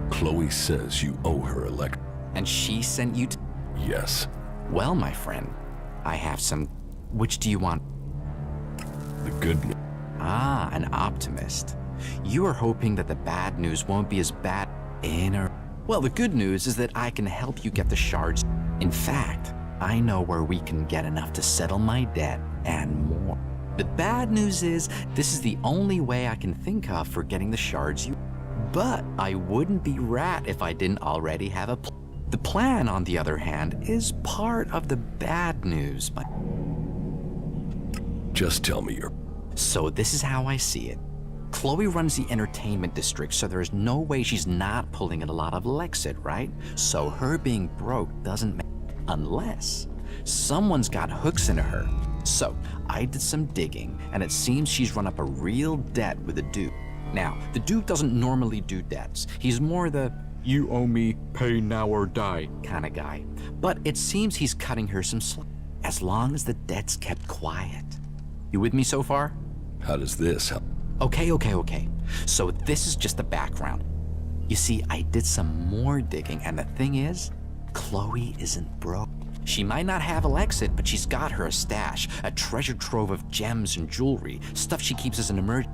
Chloe says you owe her elect. And she sent you to... Yes. Well, my friend, I have some... Which do you want? The good news. Ah, an optimist. You are hoping that the bad news won't be as bad in or... Well, the good news is that I can help you get the shards. In fact, I know where we can get enough to settle my debt and more. The bad news is this is the only way I can think of for getting the shards you... But I wouldn't be rat if I didn't already have a plan. The plan, on the other hand, is part of the bad news. Just tell me your... So this is how I see it. Chloe runs the entertainment district, so there's no way she's not pulling in a lot of Lexit, right? So her being broke doesn't matter. Unless someone's got hooks into her. So I did some digging, and it seems she's run up a real debt with the Duke. Now, the Duke doesn't normally do debts. He's more the, you owe me, pay now or die kind of guy. But it seems he's cutting her some slack, as long as the debt's kept quiet. You with me so far? How does this help? Okay. So this is just the background. You see, I did some more digging, and the thing is, Chloe isn't broke. She might not have Alexit, but she's got her a stash, a treasure trove of gems and jewelry, stuff she keeps as an emergency.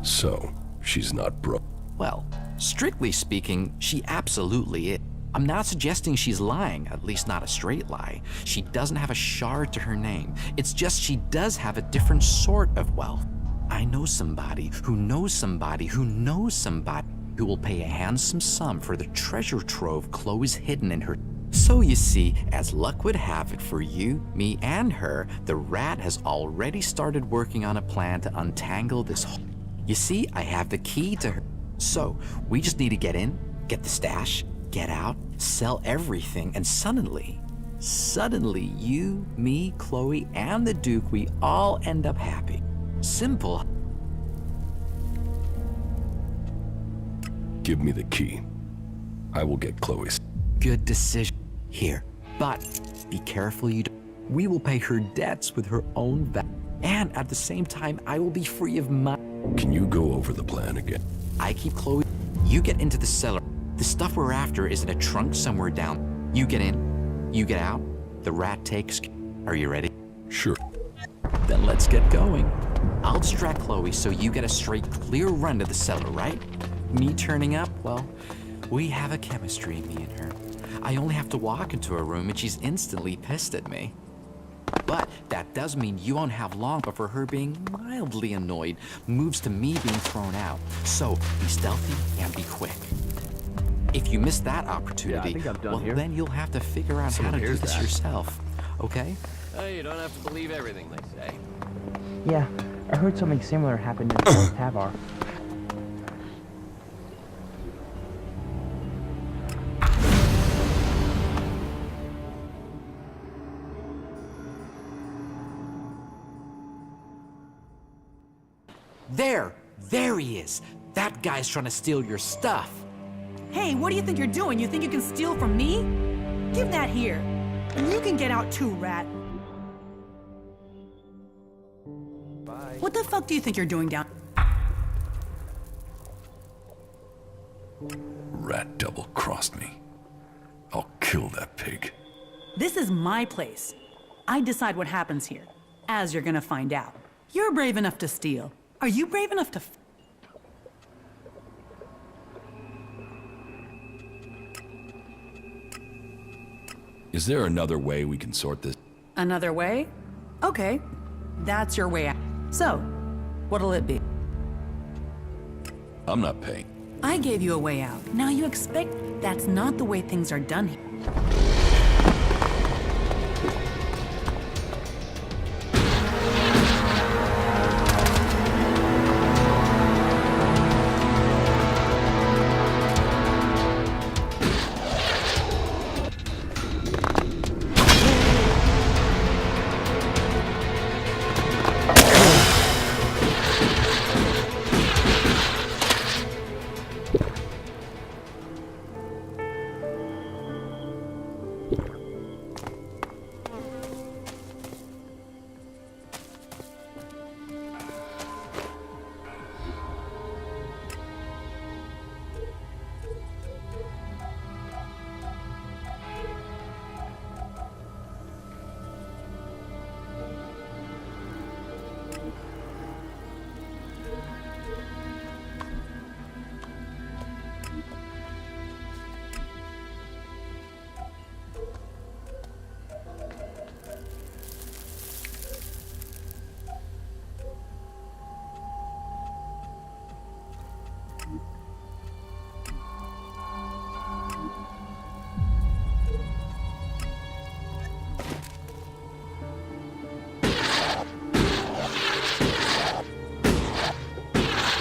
So, she's not broke. Well, strictly speaking, she absolutely is. I'm not suggesting she's lying, at least not a straight lie. She doesn't have a shard to her name. It's just she does have a different sort of wealth. I know somebody who knows somebody who knows somebody who will pay a handsome sum for the treasure trove Chloe's hidden in her. So you see, as luck would have it for you, me, and her, the rat has already started working on a plan to untangle this whole... You see, I have the key to her. So, we just need to get in, get the stash, get out, sell everything, and suddenly, you, me, Chloe, and the Duke, we all end up happy. Simple. Give me the key. I will get Chloe's. Good decision. Here. But be careful you don't. We will pay her debts with her own value. And at the same time, I will be free of my... Can you go over the plan again? I keep Chloe. You get into the cellar. The stuff we're after is in a trunk somewhere down. You get in. You get out. The rat takes... Are you ready? Sure. Then let's get going. I'll distract Chloe so you get a straight, clear run to the cellar, right? Me turning up, well, we have a chemistry, me and her. I only have to walk into her room and she's instantly pissed at me. But that does mean you won't have long before her being mildly annoyed moves to me being thrown out. So be stealthy and be quick. If you miss that opportunity, well, then you'll have to figure out how to do this yourself. Okay? Hey, you don't have to believe everything they say. Yeah, I heard something similar happened in Tavar. There he is. That guy's trying to steal your stuff. Hey, what do you think you're doing? You think you can steal from me? Give that here. And you can get out too, rat. Bye. What the fuck do you think you're doing down? Rat double-crossed me. I'll kill that pig. This is my place. I decide what happens here, as you're gonna find out. You're brave enough to steal. Are you brave enough to... Is there another way we can sort this? Another way? Okay, that's your way out. So, what'll it be? I'm not paying. I gave you a way out. Now you expect that's not the way things are done here.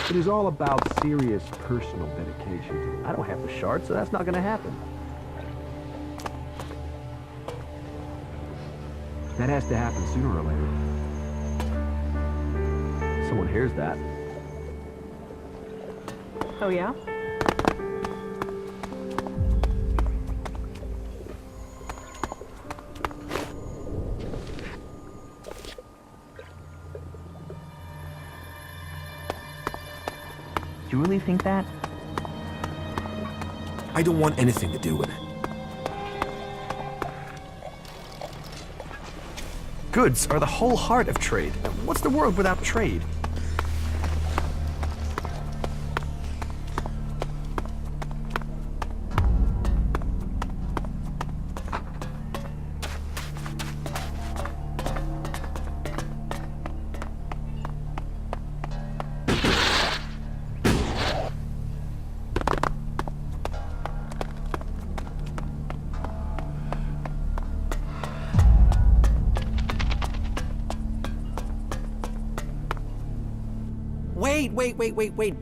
It is all about serious personal dedication. I don't have the shard, so that's not gonna happen. That has to happen sooner or later. Someone hears that. Oh, yeah? Do you really think that? I don't want anything to do with it. Goods are the whole heart of trade. What's the world without trade? Wait.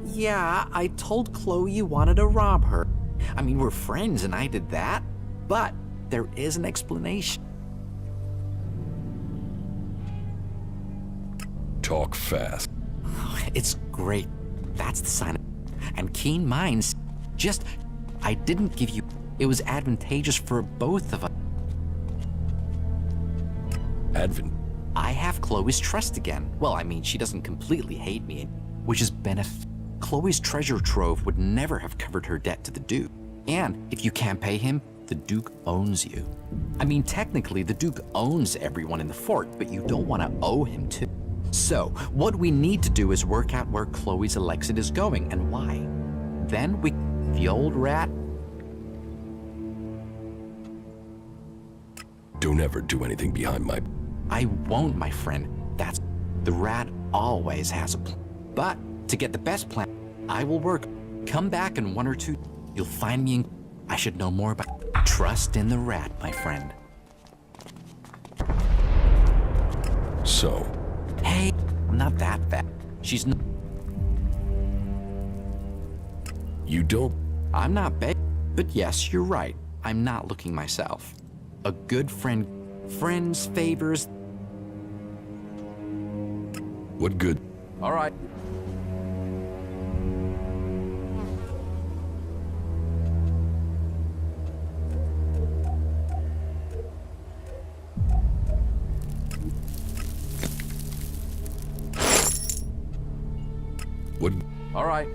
Yeah, I told Chloe you wanted to rob her. I mean, we're friends and I did that. But there is an explanation. Talk fast. It's great. That's the sign. And keen minds. Just, I didn't give you... It was advantageous for both of us. I have Chloe's trust again. Well, I mean, she doesn't completely hate me, which is Chloe's treasure trove would never have covered her debt to the Duke. And if you can't pay him, the Duke owns you. I mean, technically, the Duke owns everyone in the fort, but you don't want to owe him too. So, what we need to do is work out where Chloe's Elexit is going and why. Then we... The old rat... Don't ever do anything behind my... I won't, my friend. That's... The rat always has a plan. But, to get the best plan, I will work. Come back in 1 or 2... You'll find me in... I should know more about... Trust in the rat, my friend. So... Hey, not that bad. She's not... You don't... I'm not bad. But yes, you're right. I'm not looking myself. A good friend... Friends, favors... What good? All right. What? All right.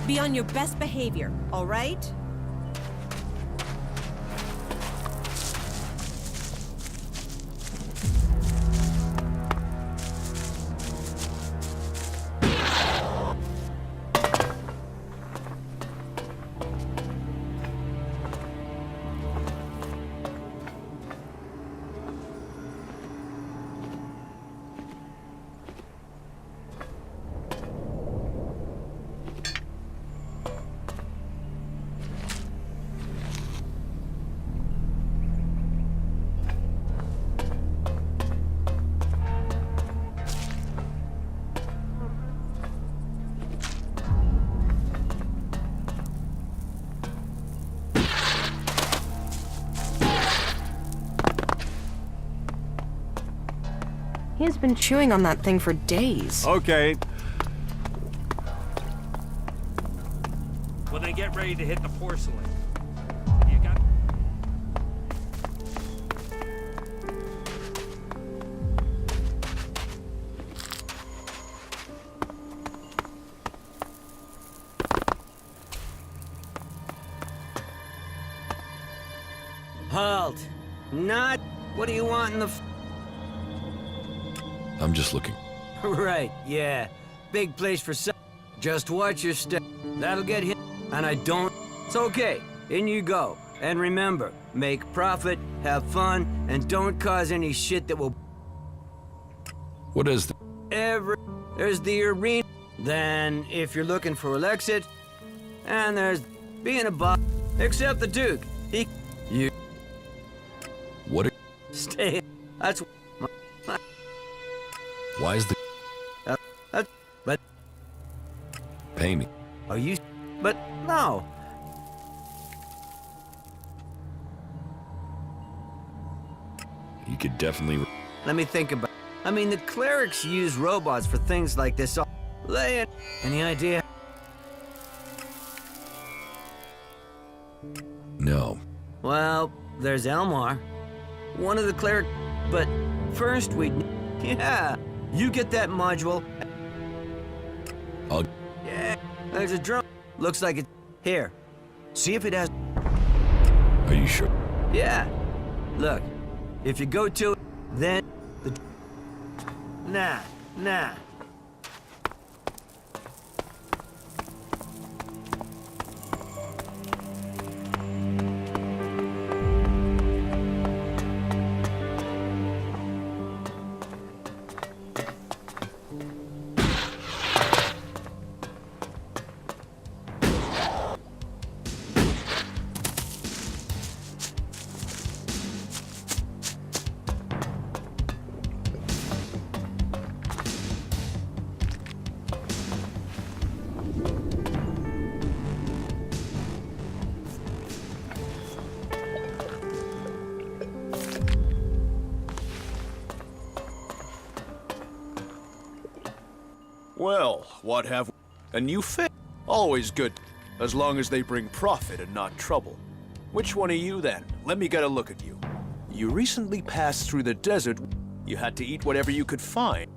Be on your best behavior, all right? He has been chewing on that thing for days. Okay. When they get ready to hit the porcelain, you got... Halt! Not... What do you want in the... I'm just looking. Right, yeah. Big place for some... Just watch your step. That'll get hit. And I don't... It's okay. In you go. And remember, make profit, have fun, and don't cause any shit that will... What is the... There's the arena. Then, if you're looking for Elexit, and there's being a boss. Except the Duke. You... What? Stay... That's... Why is the... but... Pay me. Are you... But, no. You could definitely... Let me think about... I mean, the clerics use robots for things like this. Lay it... Any idea? No. Well, there's Elmar. One of the cleric... But first we... Yeah. You get that module. I'll... Yeah. There's a drone. Looks like it... Here. See if it has... Are you sure? Yeah. Look. If you go to it, then... The... Nah. Well, what have we? A new fit? Always good, as long as they bring profit and not trouble. Which one are you then? Let me get a look at you. You recently passed through the desert. You had to eat whatever you could find.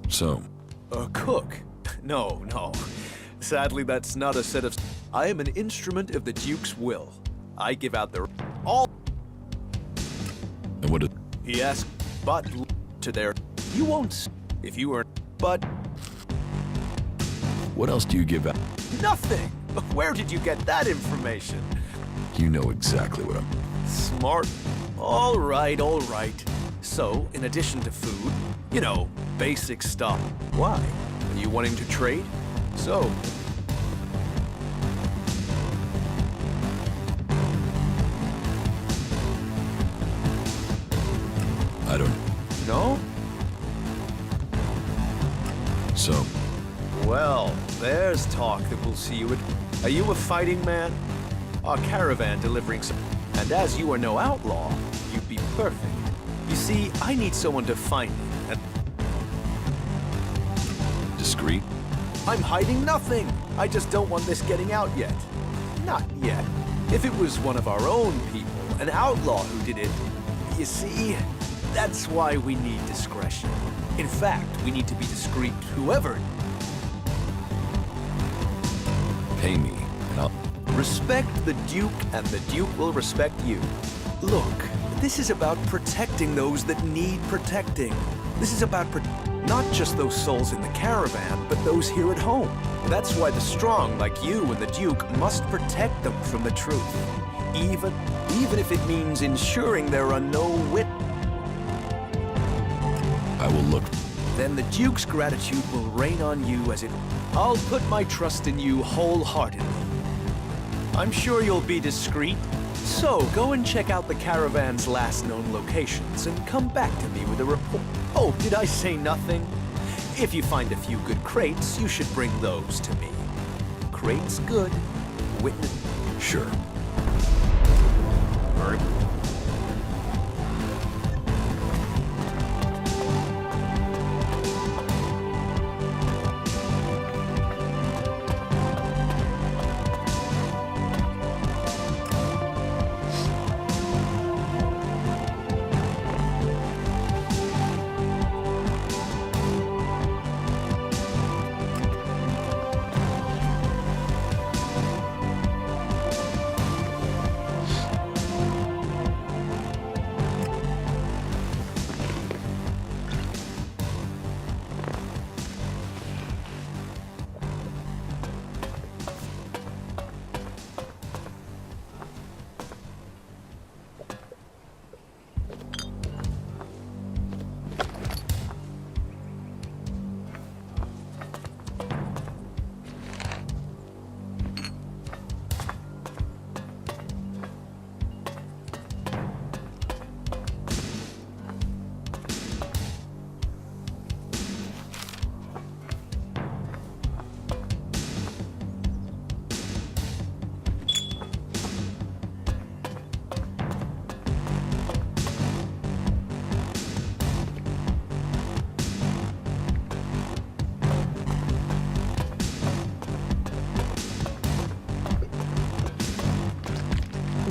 So? A cook? No. Sadly, that's not a set of... I am an instrument of the Duke's will. I give out the... all... And what did... He asked, but to their... You won't if you were, but What else do you give out? nothing. Where did you get that information? You know exactly what I'm... Smart. All right, all right. So, in addition to food, you know, basic stuff. Why? Are you wanting to trade? So, I don't... no? So, Well, there's talk that we'll see you at... Are you a fighting man? Our caravan delivering some... And as you are no outlaw, you'd be perfect. You see, I need someone to find me. And discreet? I'm hiding nothing. I just don't want this getting out yet. Not yet. If it was one of our own people, an outlaw who did it, you see, that's why we need discretion. In fact, we need to be discreet, whoever. Pay me, and I'll... Respect the Duke, and the Duke will respect you. Look, this is about protecting those that need protecting. This is about not just those souls in the caravan, but those here at home. That's why the strong, like you and the Duke, must protect them from the truth. Even if it means ensuring there are no wit. I will look... Then the Duke's gratitude will rain on you as it... I'll put my trust in you wholeheartedly. I'm sure you'll be discreet. So, go and check out the caravan's last known locations and come back to me with a report. Oh, did I say nothing? If you find a few good crates, you should bring those to me. Crates good. Witness... Sure. Very...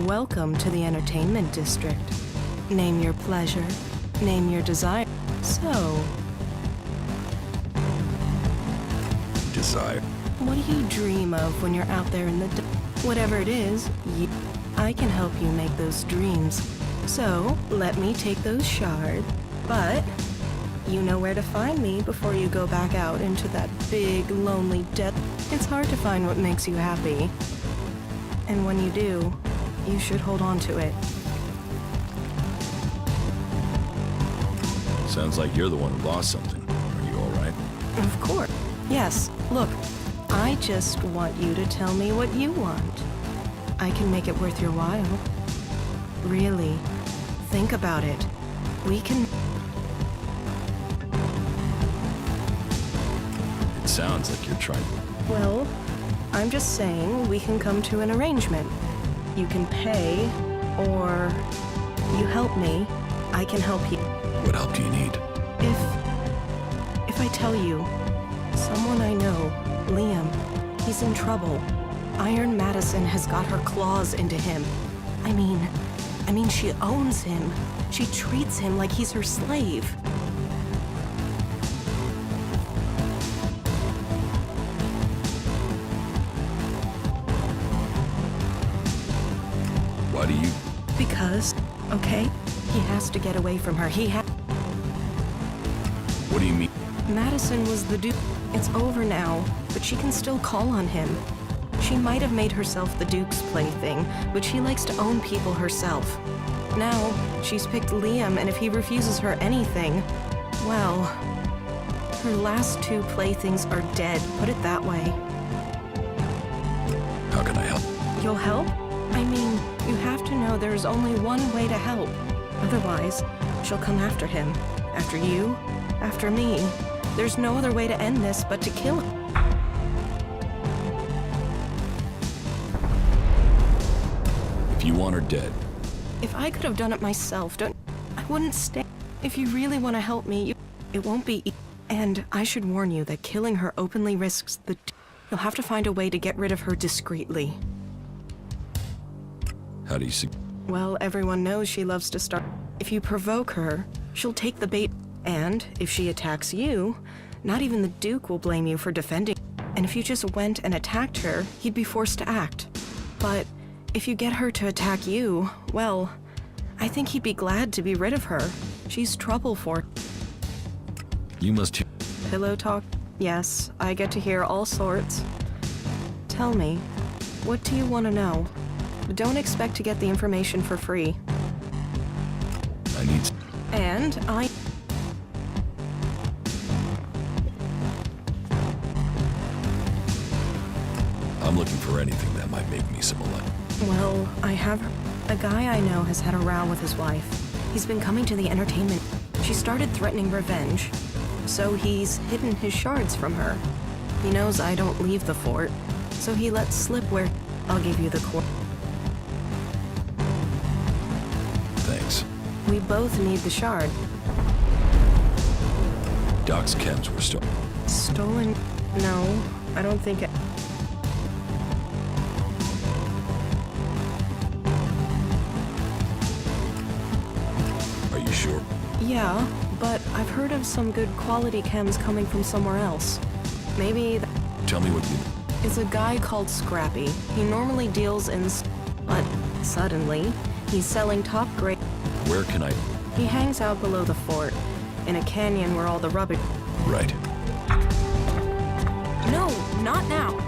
Welcome to the entertainment district. Name your pleasure, name your desire. So, Desire. what do you dream of when you're out there in the whatever it is, I can help you make those dreams. So, let me take those shards, but you know where to find me before you go back out into that big, lonely death. It's hard to find what makes you happy. And when you do, you should hold on to it. Sounds like you're the one who lost something. Are you all right? Of course. Yes. Look, I just want you to tell me what you want. I can make it worth your while. Really. Think about it. We can... It sounds like you're trying... Well, I'm just saying we can come to an arrangement. You can pay, or you help me. I can help you. What help do you need? If I tell you, someone I know, Liam, he's in trouble. Iron Madison has got her claws into him. I mean, she owns him. She treats him like he's her slave. Why do you... Because, okay, he has to get away from her. What do you mean? Madison was the Duke. It's over now, but she can still call on him. She might have made herself the Duke's plaything, but she likes to own people herself. Now, she's picked Liam, and if he refuses her anything, well, her last two playthings are dead, put it that way. How can I help? You'll help? I mean, you have to know there's only one way to help. Otherwise, she'll come after him. After you, after me. There's no other way to end this but to kill him. If you want her dead. If I could have done it myself, I wouldn't stay. If you really want to help me, it won't be And I should warn you that killing her openly risks the... You'll have to find a way to get rid of her discreetly. How do you see? Well, everyone knows she loves to start. If you provoke her, she'll take the bait. And if she attacks you, not even the Duke will blame you for defending. And if you just went and attacked her, he'd be forced to act. But if you get her to attack you, well, I think he'd be glad to be rid of her. She's trouble for... You must... Pillow talk? Yes, I get to hear all sorts. Tell me, what do you want to know? Don't expect to get the information for free. I need... And I... I'm looking for anything that might make me some alive. Well, I have... A guy I know has had a row with his wife. He's been coming to the entertainment. She started threatening revenge, so he's hidden his shards from her. He knows I don't leave the fort, so he lets slip where... I'll give you the core. Thanks. We both need the shard. Doc's chems were stolen. Stolen? No, I don't think it... Are you sure? Yeah, but I've heard of some good quality chems coming from somewhere else. Maybe... Tell me what you... It's a guy called Scrappy. He normally deals in... But suddenly, he's selling top grade... Where can I... He hangs out below the fort, in a canyon where all the rubbish... Right. No, not now.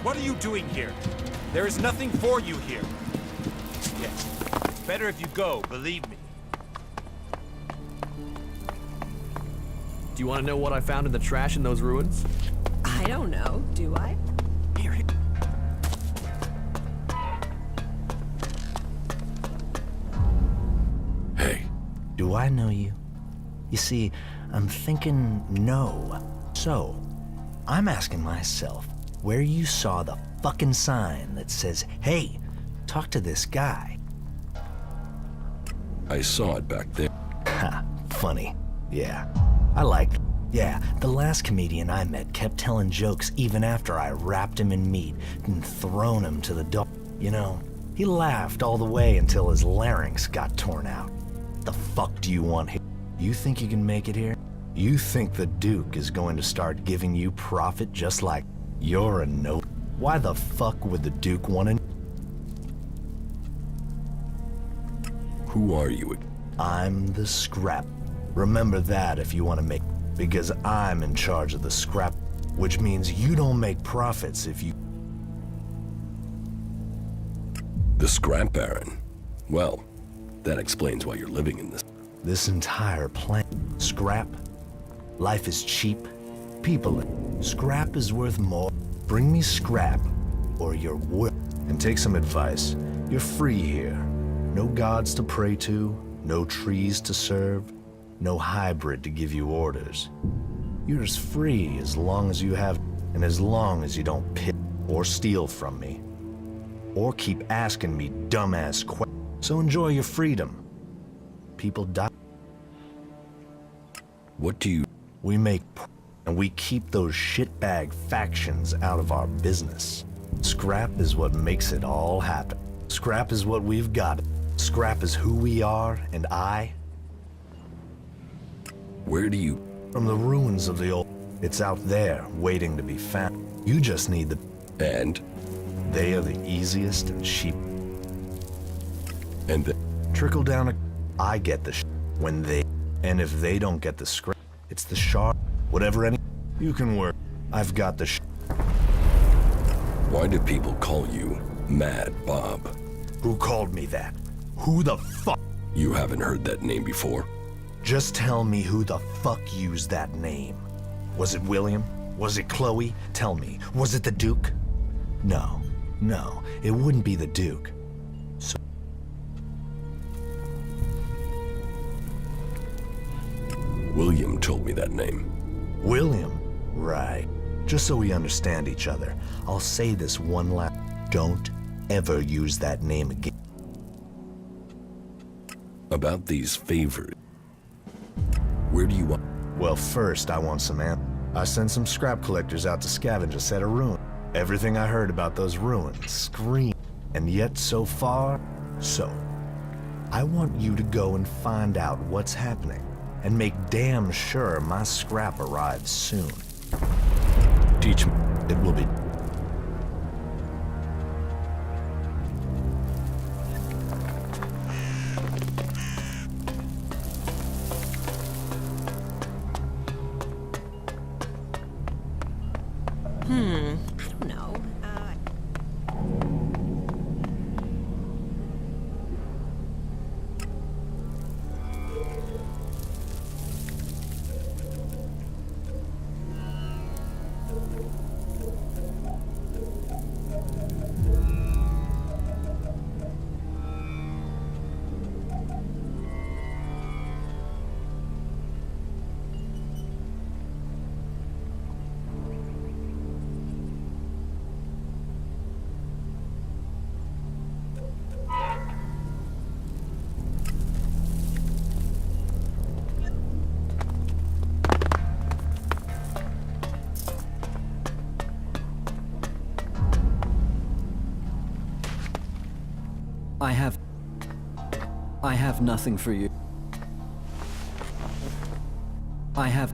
What are you doing here? There is nothing for you here. Yes. It's better if you go, believe me. Do you want to know what I found in the trash in those ruins? I don't know, do I? Here. Hey. Do I know you? You see, I'm thinking no. So, I'm asking myself where you saw the fucking sign that says, hey, talk to this guy. I saw it back there. Ha, funny. Yeah, I liked it. Yeah, the last comedian I met kept telling jokes even after I wrapped him in meat and thrown him to the dog. You know, he laughed all the way until his larynx got torn out. The fuck do you want here? You think you can make it here? You think the Duke is going to start giving you profit just like you're a no? Why the fuck would the Duke want to? Who are you? I'm the scrap. Remember that if you want to make... Because I'm in charge of the scrap, which means you don't make profits if you... The scrap baron? Well, that explains why you're living in this. This entire planet. Scrap? Life is cheap. People... Scrap is worth more. Bring me scrap, or you're worth... And take some advice. You're free here. No gods to pray to, no trees to serve, no hybrid to give you orders. You're as free as long as you have, and as long as you don't pit or steal from me. Or keep asking me dumbass questions. So enjoy your freedom. People die. What do you... We make... and we keep those shitbag factions out of our business. Scrap is what makes it all happen. Scrap is what we've got. Scrap is who we are, and I... Where do you... From the ruins of the old... It's out there, waiting to be found. You just need the... And? They are the easiest and cheap... And trickle down a... I get the when they... And if they don't get the scrap, it's the shard. Whatever any... You can work. I've got the Why do people call you Mad Bob? Who called me that? Who the fuck? You haven't heard that name before? Just tell me who the fuck used that name. Was it William? Was it Chloe? Tell me, was it the Duke? No, it wouldn't be the Duke. So... William told me that name. William? Right. Just so we understand each other, I'll say this one last... Don't ever use that name again. About these favors. Where do you want... Well, first, I want some I sent some scrap collectors out to scavenge a set of ruins. Everything I heard about those ruins screamed. And yet, so far, so. I want you to go and find out what's happening, and make damn sure my scrap arrives soon. Teach me. It will be... I don't know. I have nothing for you. I have...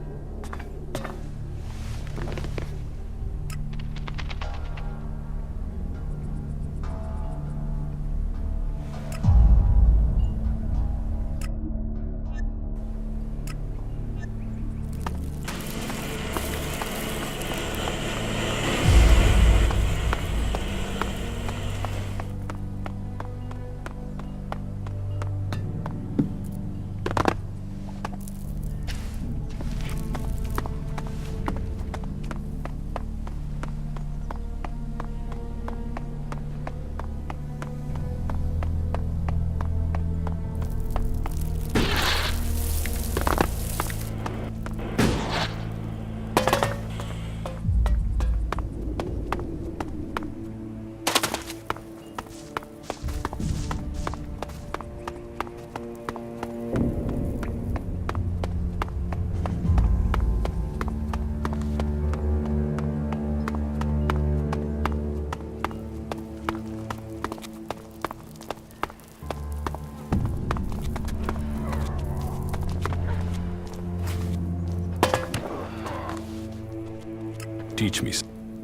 Teach me.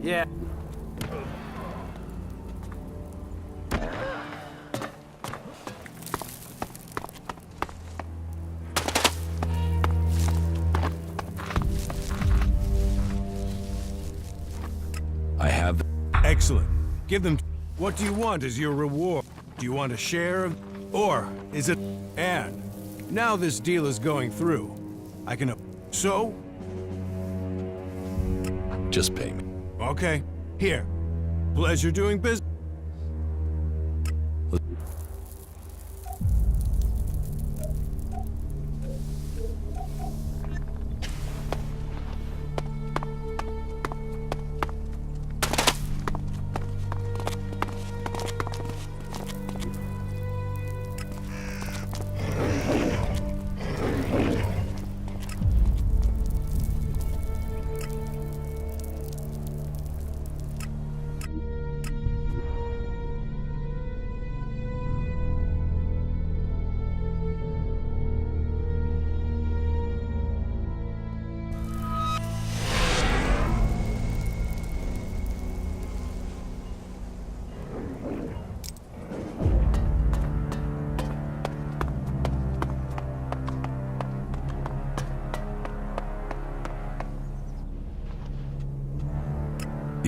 Yeah. I have... Excellent. Give them... What do you want as your reward? Do you want a share of... Or is it... And now this deal is going through. I can... So? Just pay me. Okay. Here. Pleasure doing business.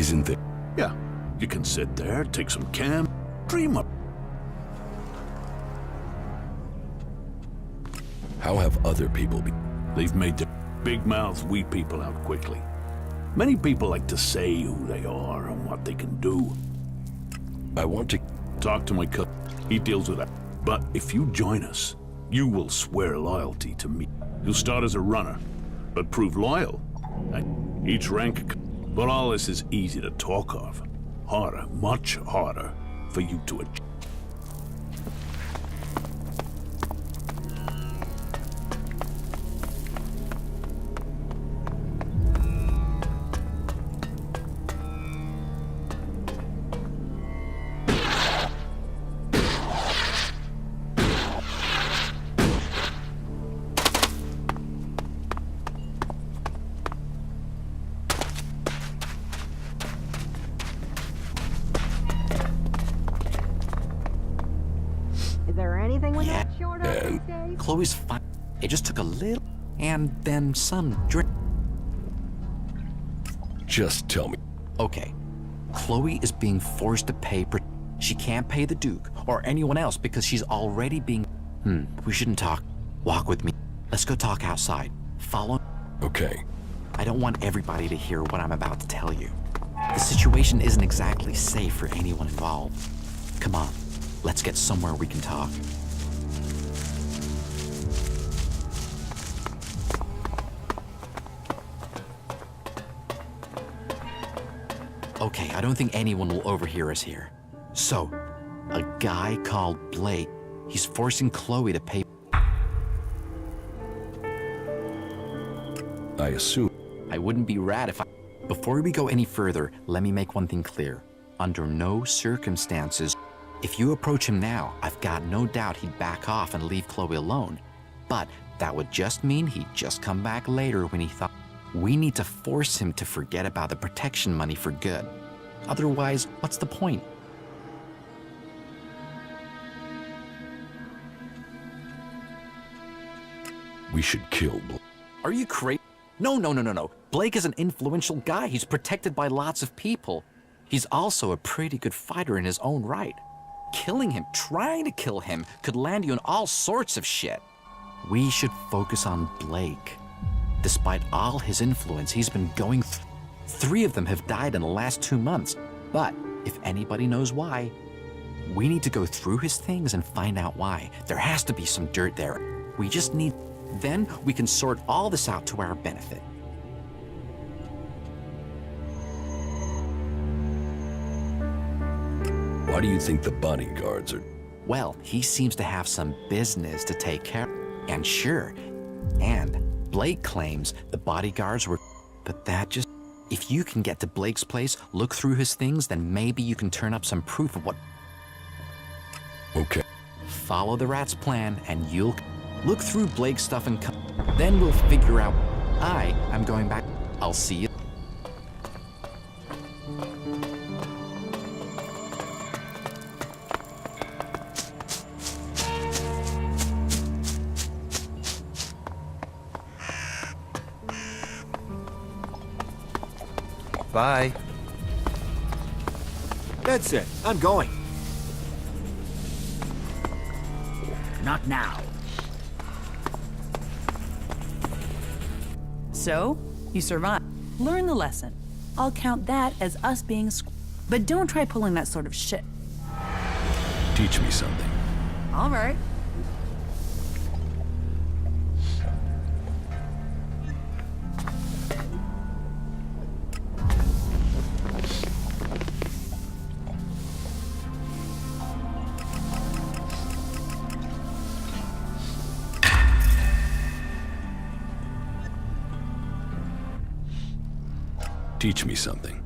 Isn't there? Yeah, you can sit there, take some cam, dream up. How have other people been? They've made the big mouth we people out quickly. Many people like to say who they are and what they can do. I want to talk to my cousin. He deals with that. But if you join us, you will swear loyalty to me. You'll start as a runner, but prove loyal. And each rank, but all this is easy to talk of. Harder, much harder, for you to achieve. Is there anything we're not short of these days? Chloe's fine. It just took a little, and then some drink. Just tell me. Okay. Chloe is being forced to pay. She can't pay the Duke or anyone else because she's already being. We shouldn't talk. Walk with me. Let's go talk outside. Follow. Okay. I don't want everybody to hear what I'm about to tell you. The situation isn't exactly safe for anyone involved. Come on. Let's get somewhere we can talk. Okay, I don't think anyone will overhear us here. So, a guy called Blake, he's forcing Chloe to pay. I assume. I wouldn't be rad if I... Before we go any further, let me make one thing clear. Under no circumstances, if you approach him now, I've got no doubt he'd back off and leave Chloe alone. But that would just mean he'd just come back later when he thought. We need to force him to forget about the protection money for good. Otherwise, what's the point? We should kill Blake. Are you crazy? No. Blake is an influential guy. He's protected by lots of people. He's also a pretty good fighter in his own right. Killing him, trying to kill him, could land you in all sorts of shit. We should focus on Blake. Despite all his influence, he's been going through. 3 of them have died in the last 2 months. But if anybody knows why, we need to go through his things and find out why. There has to be some dirt there. We just need... Then we can sort all this out to our benefit. Why do you think the bodyguards are... Well, he seems to have some business to take care of. And sure, and Blake claims the bodyguards were... But that just... If you can get to Blake's place, look through his things, then maybe you can turn up some proof of what... Okay. Follow the rat's plan, and you'll... Look through Blake's stuff and come. Then we'll figure out... I'm going back. I'll see you. Bye. That's it. I'm going. Not now. So, you survived. Learn the lesson. I'll count that as us being but don't try pulling that sort of shit. Teach me something. All right. Teach me something.